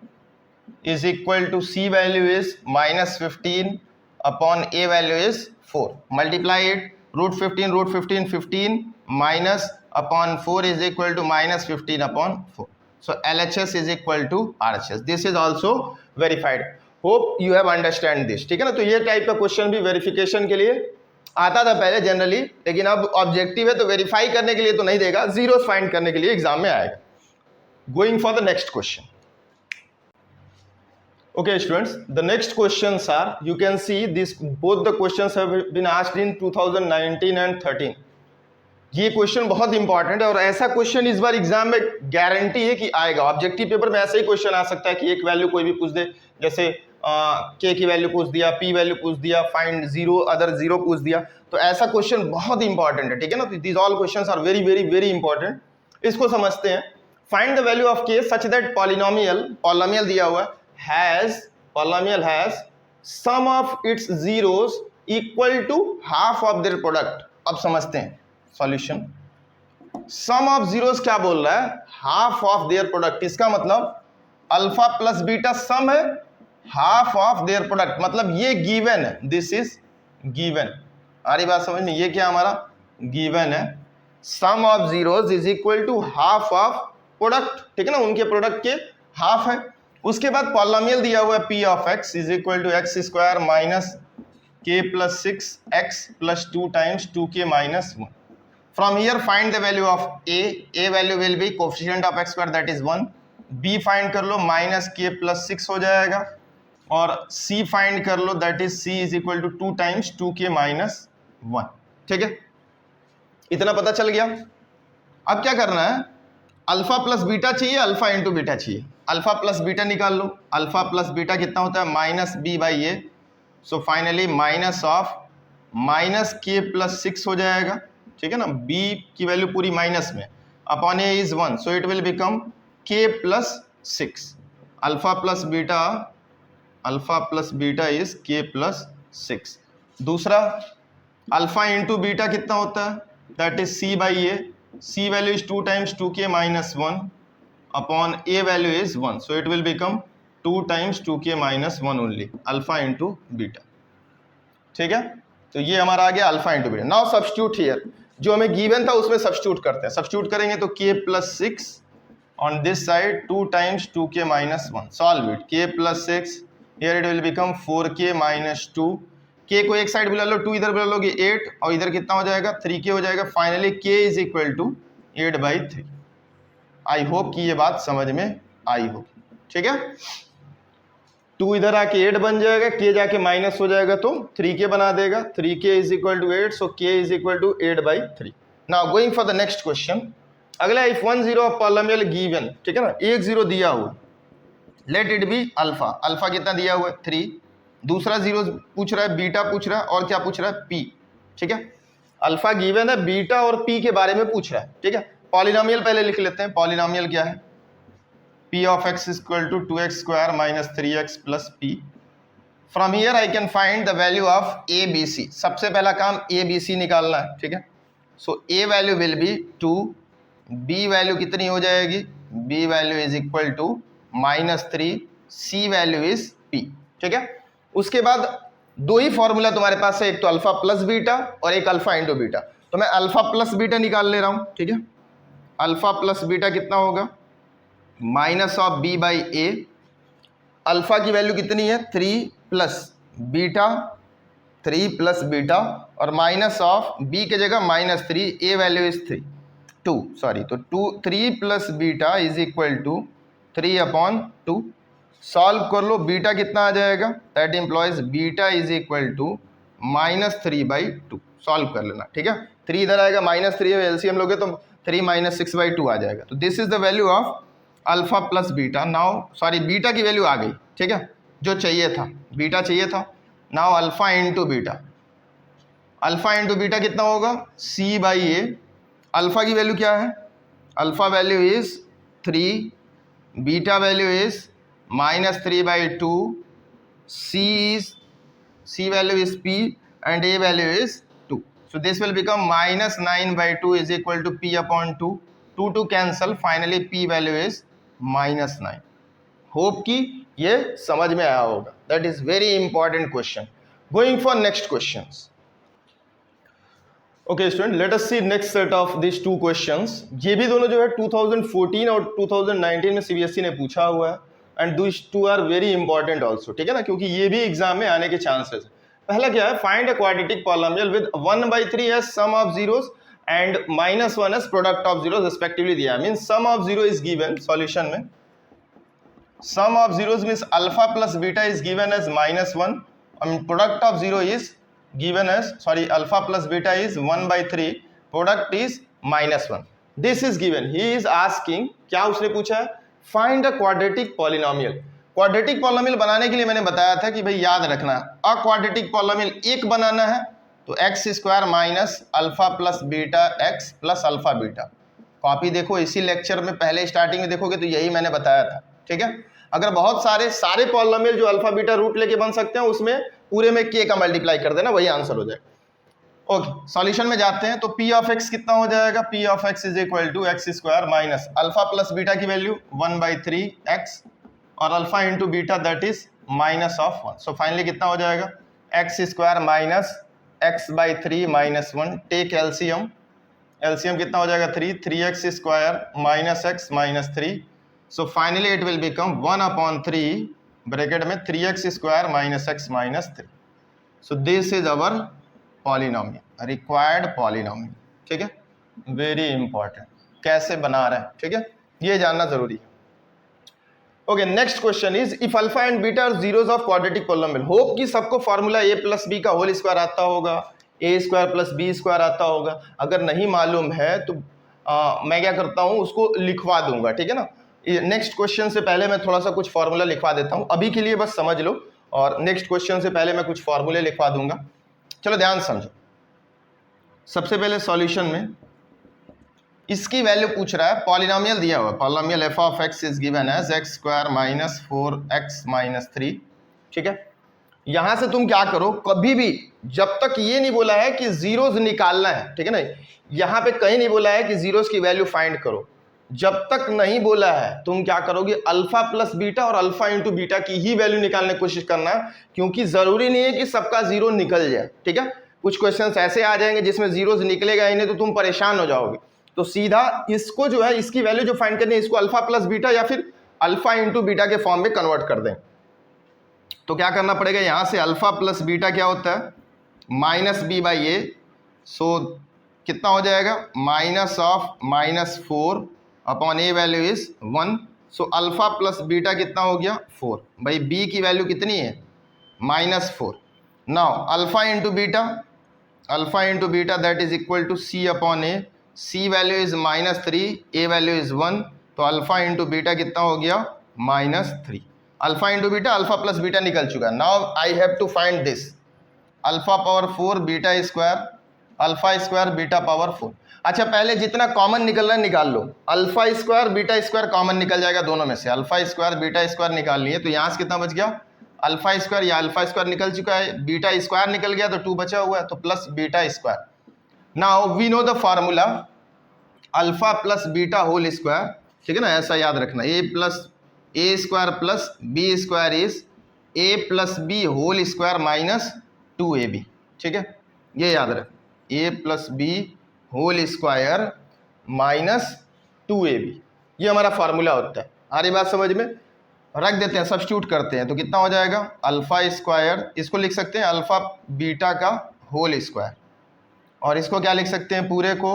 is equal to C value is -15 upon A value is 4. Multiply it, √15 15 minus upon 4 is equal to -15 upon 4. So LHS is equal to RHS. This is also verified. Hope you have understand this. ठीक है ना। तो ये type का question भी verification के लिए आता था पहले जनरली, लेकिन अब ऑब्जेक्टिव है तो वेरीफाई करने के लिए तो नहीं देगा, जीरोस फाइंड करने के लिए एग्जाम में आएगा। Going for the next question. Okay students, the next questions are, you can see this, both the questions have been asked in 2019 and 13. ये क्वेश्चन बहुत इंपॉर्टेंट है और ऐसा क्वेश्चन इस बार एग्जाम में गारंटी है कि आएगा। ऑब्जेक्टिव पेपर में ऐसा ही क्वेश्चन आ सकता है कि एक वैल्यू कोई भी पूछ दे, जैसे के की वैल्यू पूछ दिया, पी वैल्यू पूछ दिया, फाइंड जीरो अदर जीरो पूछ दिया, तो ऐसा क्वेश्चन बहुत इंपॉर्टेंट है। ठीक है ना। These all questions are very very very important. इसको समझते हैं। फाइंड द वैल्यू ऑफ के सच दैट पॉलिनोमियल दिया हुआ polynomial has sum of its zeros equal to half of their product। अब समझते हैं सॉल्यूशन। सम ऑफ जीरोस क्या बोल रहा है? Half of their product. इसका मतलब अल्फा प्लस बीटा सम है, हाफ ऑफ देयर प्रोडक्ट, मतलब ये गिवन है, दिस इज गिवन। आ रही बात समझ में? ये क्या हमारा गिवन है, sum of zeros is equal to half of product. ठीक है ना, उनके प्रोडक्ट के हाफ है। उसके बाद पॉलिनोमियल दिया हुआ है P of x is equal to x square minus k plus 6x plus 2 times 2k minus 1। From here find the value of a value will be coefficient of x square that is 1। B find कर लो, minus k plus 6 हो जाएगा, और c find कर लो, that is c is equal to 2 times 2k minus 1। ठीक है, इतना पता चल गया। अब क्या करना है? अल्फा प्लस बीटा चाहिए, अल्फा इंटू बीटा चाहिए। अल्फा प्लस बीटा निकाल लो। अल्फा प्लस बीटा कितना होता है? Minus B by a. So finally minus of minus k plus 6 हो जाएगा। ठीक है ना, बी की वैल्यू पूरी माइनस में, upon a is 1, so it will become k plus 6। Alpha plus beta is k plus 6। दूसरा अल्फा इंटू बीटा कितना होता है? That is c by a. C value is 2 times 2k minus 1 upon A value is 1. So it will become 2 times 2k minus 1 only, alpha into beta। ठीक है, तो ये हमारा आ गया alpha into beta. Now substitute here, जो हमें given था उसमें सब्स्टिट्यूट करते हैं। सब्स्टिट्यूट करेंगे तो k plus 6 on this side 2 times 2k minus 1। Solve it. k plus 6 here it will become 4k minus 2। k को एक साइड बुला लो, 2 इधर बुला लोगे 8, और इधर कितना हो जाएगा? 3k हो जाएगा। Finally k is equal to 8/3। I hope कि ये बात समझ में आई हो। ठीक है, 2 इधर आके 8 बन जाएगा, k जाके माइनस हो जाएगा तो 3k बना देगा। 3k is equal to 8, so k is equal to 8/3। Now going for the next question. अगला, इफ 1 0 ऑफ पॉलिनोमियल गिवन, ठीक है ना, एक 0 दिया हुआ, let it be alpha. Alpha कितना दिया हुआ है? 3। दूसरा जीरो पूछ रहा है, बीटा पूछ रहा है, और क्या पूछ रहा है? पी। ठीक है, अल्फा गिवन है, बीटा और पी के बारे में पूछ रहा है। ठीक है, पॉलिनोमियल पहले लिख लेते हैं। पॉलिनोमियल क्या है? P of x equal to 2x square minus 3x plus p. From here I can find the value of a b c. सबसे पहला काम ए बी सी निकालना है। ठीक है, so a value will be 2, b value कितनी हो जाएगी? B value is equal to -3, c value is p. ठीक है, उसके बाद दो ही फॉर्मूला तुम्हारे पास है, एक तो अल्फा प्लस बीटा और एक अल्फा इंटू बीटा। तो मैं अल्फा प्लस बीटा निकाल ले रहा हूं। ठीक है, अल्फा प्लस बीटा कितना होगा? Minus of b by a. Alpha की वैल्यू कितनी है? 3 प्लस बीटा और माइनस ऑफ बी के जगह -3, ए वैल्यू इज 2 सॉरी, तो 3 plus beta is equal to 3/2। Solve कर लो, बीटा कितना आ जाएगा? That implies beta is equal to -3/2। Solve कर लेना। ठीक है, 3 इधर आएगा, -3 एलसीएम लोगे तो 3 - 6/2 आ जाएगा। तो this is the value of alpha plus beta. Now sorry, beta की वैल्यू आ गई। ठीक है, जो चाहिए था, बीटा चाहिए था। Now alpha into beta. Alpha into beta कितना होगा? c/a। अल्फा की वैल्यू क्या है? Alpha value is 3, beta value is -3/2, C value is P and A value is 2। So this will become minus 9/2 is equal to P upon 2. 2 cancel. Finally P value is minus 9. Hope कि ये समझ में आया होगा. That is very important question. Going for next questions. Okay student, let us see next set of these two questions. ये भी दोनों जो है 2014 और 2019 में CBSE ने पूछा हुआ है and these two are very important also. ठीक है ना, क्योंकि ये भी एग्जाम में आने के चांसेस है. पहला क्या है, find a quadratic polynomial with 1/3 as sum of zeros and -1 as product of zeros respectively दिया है. Means sum of zero is given solution में. Sum of zeros means alpha plus beta is given as -1. Product of zero is given as, sorry, alpha plus beta is 1/3. Product is -1. This is given. He is asking, क्या उसने पूछा है, find a quadratic polynomial. Quadratic polynomial बनाने के लिए मैंने बताया था कि भाई याद रखना, अ क्वाड्रेटिक पॉलिनोमियल एक बनाना है तो x square minus alpha plus beta x plus alpha beta. Copy देखो, इसी लेक्चर में पहले स्टार्टिंग में देखोगे तो यही मैंने बताया था. ठीक है, अगर बहुत सारे पॉलिनोमियल जो अल्फा बीटा रूट लेके बन सकते हैं उसमें पूरे में के का मल्टीप्लाई कर देना, वही आंसर हो जाएगा. ओके, सॉल्यूशन में जाते हैं. तो पी ऑफ एक्स कितना हो जाएगा, p of x is equal to x square minus alpha plus beta की वैल्यू 1/3 एक्स और alpha into beta that is minus of 1. So finally कितना हो जाएगा, x square minus x/3 minus 1. Take LCM, LCM कितना हो जाएगा 3x square minus x minus 3. So finally it will become 1/3 bracket में 3x square minus x minus 3. So this is our polynomial, required polynomial. ठीक है, very important, कैसे बना रहे हैं. ठीक है, ये जानना जरूरी है. Okay, next question is if alpha and beta are zeros of quadratic polynomial. Hope कि सबको फॉर्मूला a प्लस बी का होल स्क्वायर आता होगा, a square plus b square आता होगा. अगर नहीं मालूम है तो मैं क्या करता हूँ, उसको लिखवा दूंगा. ठीक है ना, नेक्स्ट क्वेश्चन से पहले मैं थोड़ा सा कुछ फॉर्मूला लिखवा देता हूँ. अभी के लिए बस समझ लो, और नेक्स्ट क्वेश्चन से पहले मैं कुछ फॉर्मूले लिखवा दूंगा. चलो ध्यान समझो. सबसे पहले सॉल्यूशन में इसकी वैल्यू पूछ रहा है, पॉलिनोमियल दिया हुआ, polynomial f of x is given as x square minus 4x minus 3. ठीक है, यहां से तुम क्या करो, कभी भी जब तक ये नहीं बोला है कि जीरोस निकालना है, ठीक है ना, यहां पे कहीं नहीं बोला है कि जीरोस की वैल्यू फाइंड करो, जब तक नहीं बोला है तुम क्या करोगे, अल्फा प्लस बीटा और अल्फा इंटू बीटा की ही वैल्यू निकालने की कोशिश करना, क्योंकि जरूरी नहीं है कि सबका जीरो निकल जाए. ठीक है, कुछ क्वेश्चंस ऐसे आ जाएंगे जिसमें जीरोस निकलेगा ही नहीं तो तुम परेशान हो जाओगे. तो सीधा इसको जो है, इसकी वैल्यू जो फाइंड करनी है, इसको अल्फा प्लस बीटा या फिर अल्फा इंटू बीटा के फॉर्म में कन्वर्ट कर दें. तो क्या करना पड़ेगा, यहां से अल्फा प्लस बीटा क्या होता है, माइनस बी बाई ए. सो कितना हो जाएगा, minus of minus 4 upon A value is 1. So alpha plus beta कितना हो गया 4. भाई बी की वैल्यू कितनी है, minus 4. Now alpha into beta, alpha into beta that is equal to C upon A. C value is minus 3, A value is 1. तो alpha into beta कितना हो गया, minus 3. Alpha into beta, alpha plus beta निकल चुका. Now I have to find this, alpha power 4 beta square, alpha square beta power 4. अच्छा, पहले जितना common निकलना है निकाल लो. Alpha square beta square common निकल जाएगा दोनों में से. अल्फा स्क्वायर बीटा स्क्वायर निकाल लिए, तो यहाँ से कितना बच गया, अल्फा स्क्वायर, या अल्फा स्क्वायर निकल चुका है, बीटा स्क्वायर निकल गया तो 2 बचा हुआ है, तो plus beta square. Now we know the formula alpha plus beta whole square. ठीक है ना, ऐसा याद रखना, a plus a square plus b square is a plus b whole square minus 2ab. ठीक है, ये याद रख, a plus b whole square minus 2ab, ये हमारा फार्मूला होता है. आ रही बात समझ में, रख देते हैं, सब्स्टिट्यूट करते हैं, तो कितना हो जाएगा, अल्फा स्क्वायर, इसको लिख सकते हैं अल्फा बीटा का होल स्क्वायर, और इसको क्या लिख सकते हैं, पूरे को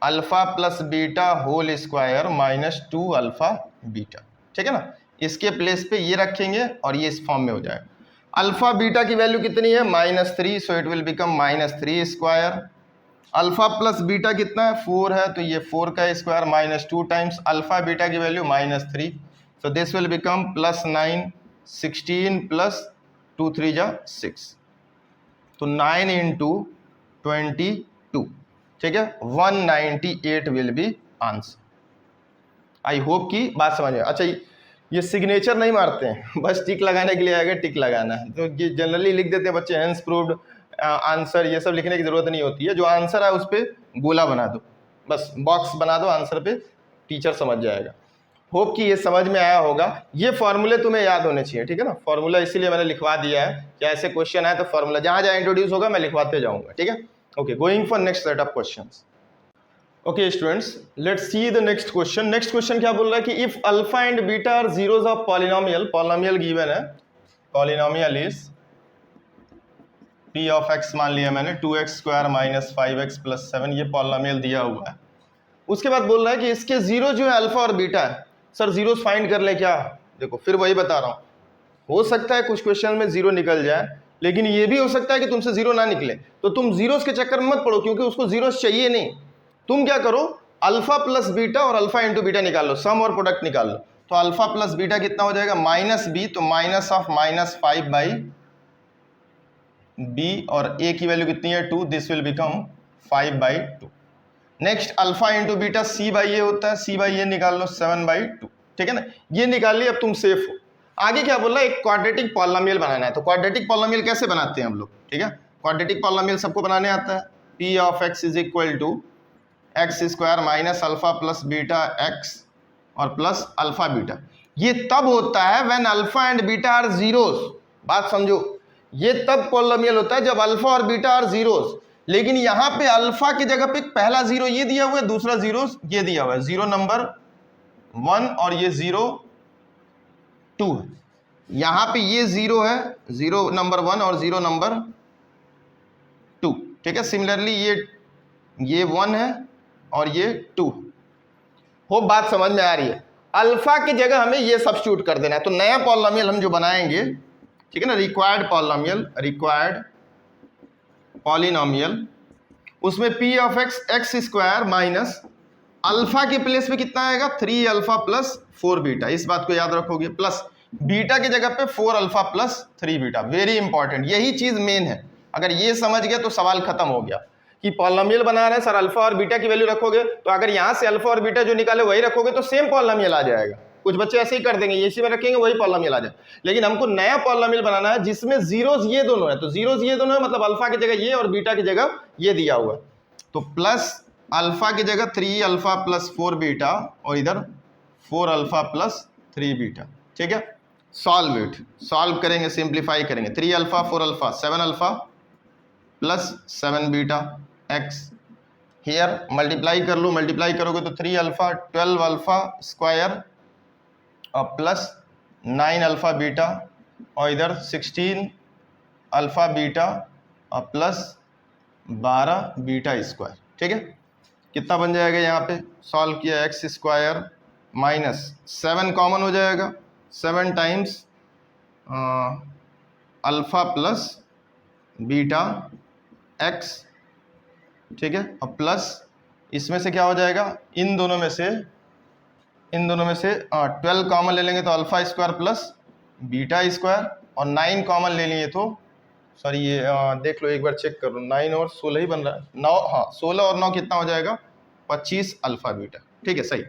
alpha plus beta whole square minus 2 alpha beta. ठीक है ना, इसके प्लेस पे ये रखेंगे और ये इस फॉर्म में हो जाएगा. अल्फा बीटा की वैल्यू कितनी है, minus 3. So it will become minus 3 square. Alpha plus beta कितना है, 4 है, तो ये 4 का square minus 2 times alpha beta की value minus 3. So this will become plus 9, 16 plus 2 3 जा 6, तो 9 इंटू 22. ठीक है, 198 will be answer. I hope की बात समझ में. अच्छा, ये सिग्नेचर नहीं मारते हैं, बस टिक लगाने के लिए आएगा, टिक लगाना है. तो ये जनरली लिख देते हैं बच्चे, हेंस प्रूव्ड आंसर ये सब लिखने की जरूरत नहीं होती है, जो आंसर है उस पर गोला बना दो, बस बॉक्स बना दो आंसर पे, टीचर समझ जाएगा। होप कि ये समझ में आया होगा। ये फॉर्मूले तुम्हें याद होने चाहिए, ठीक है ना। फॉर्मूला इसीलिए मैंने लिखवा दिया है कि ऐसे क्वेश्चन आए तो फॉर्मूला जहां जहां इंट्रोड्यूस होगा मैं लिखवाते जाऊंगा, ठीक है। Okay, going for next set of questions. Okay students, let's see the next question. Next question क्या बोल रहा है कि if alpha and beta are zeros of polynomial, polynomial given है, polynomial is p of x मान लिया मैंने 2x square minus 5x plus 7, ये पॉलिनोमियल दिया हुआ है। उसके बाद बोल रहा है कि इसके जीरो जो है अल्फा और बीटा है, सर जीरोस फाइंड कर ले क्या। देखो फिर वही बता रहा हूँ, हो सकता है कुछ क्वेश्चन में जीरो निकल जाए, लेकिन ये भी हो सकता है कि तुमसे जीरो ना निकले, तो तुम जीरोस के चक्कर में मत पड़ो, क्योंकि उसको जीरोस चाहिए नहीं। तुम क्या करो, अल्फा प्लस बीटा और अल्फा इंटू बीटा निकाल लो, सम और प्रोडक्ट निकाल लो। तो अल्फा प्लस बीटा कितना हो जाएगा, माइनस बी, तो minus of minus 5 by b, और ए की वैल्यू कितनी है 2, this will become 5 by 2। Next alpha into beta c by a होता है, सी बाई ए निकाल लो 7 बाई 2, ठीक है ना। ये निकाल लिया, अब तुम सेफ हो। आगे क्या बोल रहा है, एक क्वाड्रेटिक पॉलिनोमियल बनाना है। तो क्वाड्रेटिक पॉलिनोमियल कैसे बनाते हैं हम लोग, ठीक है। क्वाड्रेटिक पॉलिनोमियल सबको बनाने आता है। P of x is equal to x square minus alpha plus beta x और प्लस अल्फा बीटा। ये तब होता है when alpha and beta are zeros. बात समझो, ये तब पॉलिनोमियल होता है जब अल्फा और बीटा आर जीरोस। लेकिन यहां पे अल्फा की जगह पे पहला जीरो ये दिया हुआ है, दूसरा जीरो ये दिया हुआ है, जीरो नंबर 1 और ये 0 2 है। यहां पे ये जीरो है, जीरो नंबर 1 और जीरो नंबर 2, ठीक है। सिमिलरली ये 1 है और ये 2। हो बात समझ में आ रही है। अल्फा की जगह हमें ये सब्स्टिट्यूट कर देना है। तो नया पॉलिनोमियल हम जो बनाएंगे, ठीक है ना, रिक्वायर्ड पॉलिनोमियल, उसमें p of x x square minus alpha के प्लेस पे कितना आएगा 3 अल्फा प्लस 4 बीटा, इस बात को याद रखोगे, प्लस बीटा की जगह पे 4 alpha plus 3 beta. Very important, यही चीज मेन है। अगर ये समझ गए तो सवाल खत्म हो गया कि पॉलिनोमियल बना रहे हैं सर, अल्फा और बीटा की वैल्यू रखोगे, तो अगर यहां से अल्फा और बीटा जो निकाले वही रखोगे तो सेम पॉलिनोमियल आ जाएगा। कुछ बच्चे ऐसे ही कर देंगे, इसी में रखेंगे वही पॉलिनोमियल आ जाए। लेकिन हमको नया पॉलिनोमियल बनाना है जिसमें जीरोस ये दोनों है। तो जीरोस ये दोनों है मतलब अल्फा की जगह ये और बीटा की जगह ये दिया हुआ है। तो प्लस अल्फा की जगह 3 अल्फा प्लस 4 बीटा और इधर 4 अल्फा प्लस 3 बीटा, ठीक है। सॉल्व करेंगे, सिंप्लीफाई करेंगे। 3 alpha 4 alpha 7 alpha plus 7 beta x, here multiply कर लो, मल्टीप्लाई करोगे तो 3 अल्फा 12 अल्फा स्क्वायर और प्लस 9 अल्फा बीटा और इधर 16 अल्फा बीटा और प्लस 12 बीटा स्क्वायर, ठीक है। कितना बन जाएगा, यहाँ पे सॉल्व किया, एक्स स्क्वायर माइनस 7 कॉमन हो जाएगा, 7 times alpha plus beta x, ठीक है, और प्लस इसमें से क्या हो जाएगा, इन दोनों में से 12 कॉमन ले लेंगे तो alpha square plus beta square, और 9 कॉमन ले लेंगे तो सॉरी ये देख लो एक बार चेक करो, 9 और 16 ही बन रहा है, 9, हाँ 16 और 9 कितना हो जाएगा 25 अल्फा बीटा, ठीक है सही।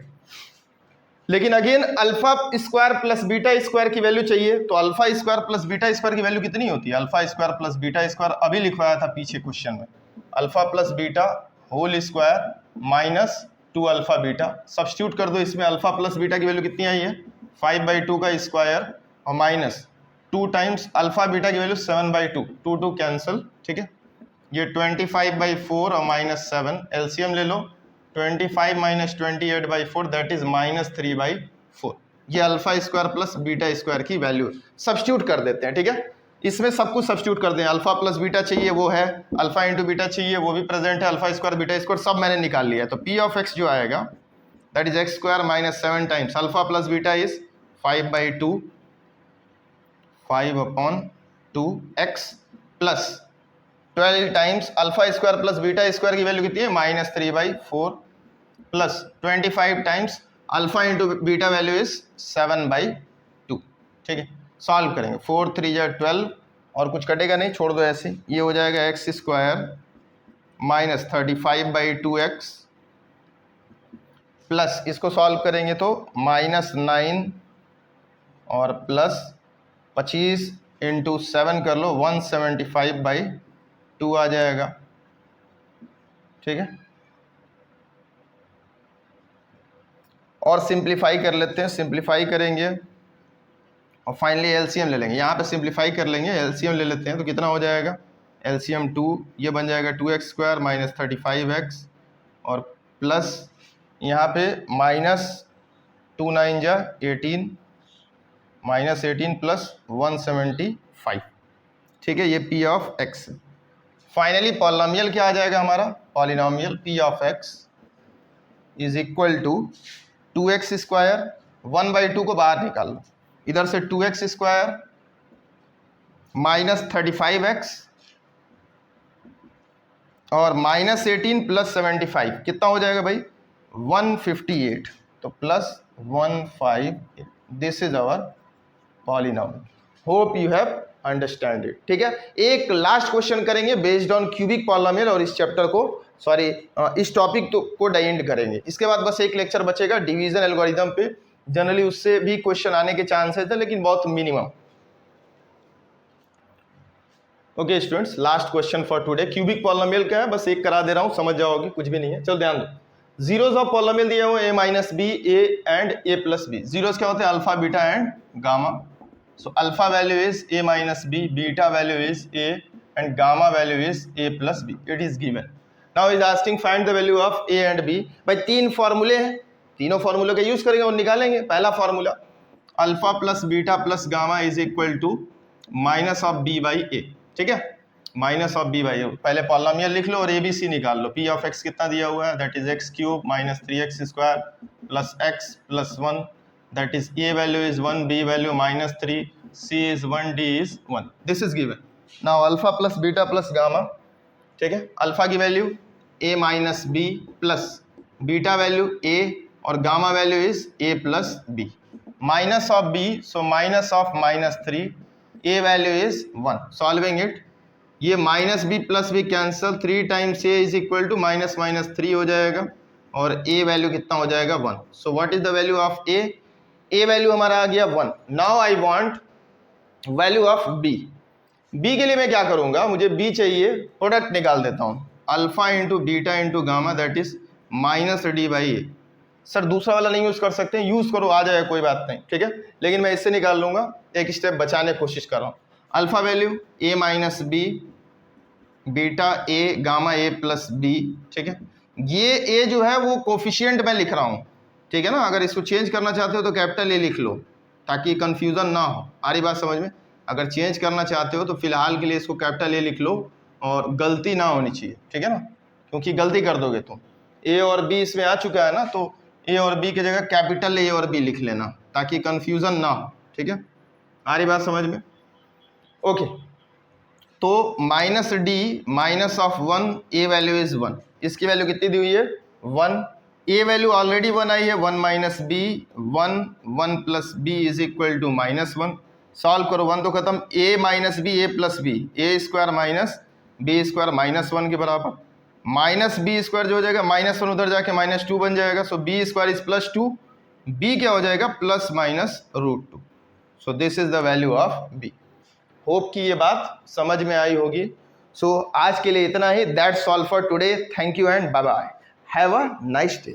लेकिन again alpha square plus beta square की वैल्यू चाहिए, तो alpha square plus beta square की वैल्यू कितनी होती है, alpha square plus beta square अभी लिखवाया था पीछे क्वेश्चन में, alpha plus beta whole square minus 2 alpha beta. Substitute कर दो इसमें, अल्फा प्लस बीटा की वैल्यू कितनी आई है 5/2 का स्क्वायर और माइनस 2 टाइम्स अल्फा बीटा की वैल्यू 7/2, 2 कैंसिल, ठीक है। ये 25/4 और माइनस 7, एलसीएम ले लो, 25 माइनस 28/4 दैट इज माइनस 3/4। ये alpha square plus beta square की वैल्यू सब्स्टिट्यूट कर देते हैं, ठीक है। इसमें सब कुछ सब्स्टिट्यूट कर दें, अल्फा प्लस बीटा चाहिए वो है, अल्फा इंटू बीटा चाहिए वो भी प्रेजेंट है, अल्फा स्क्वायर बीटा स्क्वायर सब मैंने निकाल लिया है। तो पी ऑफ एक्स जो आएगा that is x square minus 7 times alpha plus beta is 5/2, 5/2 x plus 12 times alpha square plus beta square की वैल्यू कितनी है minus 3/4 plus 25 times alpha into beta value is 7/2, ठीक है। सॉल्व करेंगे, 4 3 या 12 और कुछ कटेगा नहीं, छोड़ दो ऐसे, ये हो जाएगा x square minus 35/2 x plus इसको सॉल्व करेंगे तो माइनस 9 और प्लस 25 इंटू 7 कर लो 175/2, 2 आ जाएगा, ठीक है। और सिंप्लीफाई कर लेते हैं, सिंप्लीफाई करेंगे और फाइनली एलसीएम ले लेंगे। यहाँ पे सिंप्लीफाई कर लेंगे, एलसीएम ले लेते हैं तो कितना हो जाएगा, एलसीएम 2, ये बन जाएगा 2x² माइनस 35x और प्लस यहाँ पे माइनस 2 9 जा 18 माइनस 18 प्लस 175, ठीक है। ये p of x। Finally polynomial क्या आ जाएगा हमारा, polynomial p of x is equal to 2x², 1/2 को बाहर निकाल लो, इधर से 2x² माइनस 35x और माइनस 18 प्लस 75 कितना हो जाएगा भाई, 158, तो plus 158। This is our polynomial. Hope you have understand it, ठीक है। एक लास्ट क्वेश्चन करेंगे बेस्ड ऑन क्यूबिक पॉलिनोमियल और इस चैप्टर को इस टॉपिक को एंड करेंगे। इसके बाद बस एक लेक्चर बचेगा डिवीजन एल्गोरिथम पे, जनरली उससे भी क्वेश्चन आने के चांसेस है लेकिन बहुत minimum. Okay students, last question for today. Cubic polynomial क्या है, बस एक करा दे रहा हूं, समझ जाओगे, कुछ भी नहीं है। चलो ध्यान दो, जीरोस ऑफ पॉलिनोमियल दिए हुए a minus B, A and A plus B. Zeros क्या होते हैं, alpha beta and gamma. So alpha value is a minus B, beta value is a and gamma value is a plus B. It is given. Now is asking find the value of a and b। भाई तीन फॉर्मूले हैं, तीनों फॉर्मूले का use करेंगे और निकालेंगे। पहला formula alpha plus beta plus gamma is equal to minus of b by a, ठीक है, minus of b by a। पहले पॉलिनोमियल लिख लो और abc निकाल लो। p ऑफ x कितना दिया हुआ है, that is x³ minus 3x² plus x plus 1, that is a value is 1, b value minus 3, c is 1, d is 1। This is given. Now alpha plus beta plus gamma, ठीक है। Alpha की value a minus B plus beta value a और gamma value is a plus B. Minus of b, so minus of minus 3, a value is 1। Solving it, ये minus B plus B cancel, 3 times a is equal to minus minus 3 हो जाएगा और a value कितना हो जाएगा, 1। So what is the value of a, a value हमारा आ गया 1। Now I want value of b। b के लिए मैं क्या करूंगा, मुझे b चाहिए, प्रोडक्ट निकाल देता हूं, alpha into beta into gamma that is minus D by A. Sir दूसरा वाला नहीं यूज कर सकते, यूज करो, आ जाएगा, कोई बात नहीं, ठीक है, लेकिन मैं इससे निकाल लूंगा, एक स्टेप बचाने की कोशिश कर रहा हूँ। Alpha value a minus B, beta a, gamma a plus B, ठीक है। ये a जो है वो कोफिशिएंट मैं लिख रहा हूँ, ठीक है ना। अगर इसको चेंज करना चाहते हो तो कैपिटल A लिख लो ताकि कंफ्यूजन ना हो। आ रही बात समझ में? अगर चेंज करना चाहते हो तो फिलहाल के लिए इसको कैपिटल A लिख लो और गलती ना होनी चाहिए, ठीक है ना, क्योंकि गलती कर दोगे तुम। A और B इसमें आ चुका है ना, तो A और B की जगह कैपिटल A और B लिख लेना ताकि कंफ्यूजन ना हो, ठीक है। आ रही बात समझ में? ओके, तो minus D minus of 1, a value is 1। इसकी वैल्यू कितनी दी हुई है, 1। a वैल्यू ऑलरेडी 1 आई है, 1 minus B, 1, 1 plus B is equal to minus 1। Solve करो, 1 तो खत्म, a minus B, a plus B, a square minus B square minus 1 के बराबर। माइनस बी स्क्वायर जो हो जाएगा, माइनस 1 उधर जाके माइनस 2 बन जाएगा, so b square is plus 2, b क्या हो जाएगा, plus minus root 2। So this is the value of b. Hope कि ये बात समझ में आई होगी। सो आज के लिए इतना ही। That's all for today. Thank you and bye bye. Have a nice day.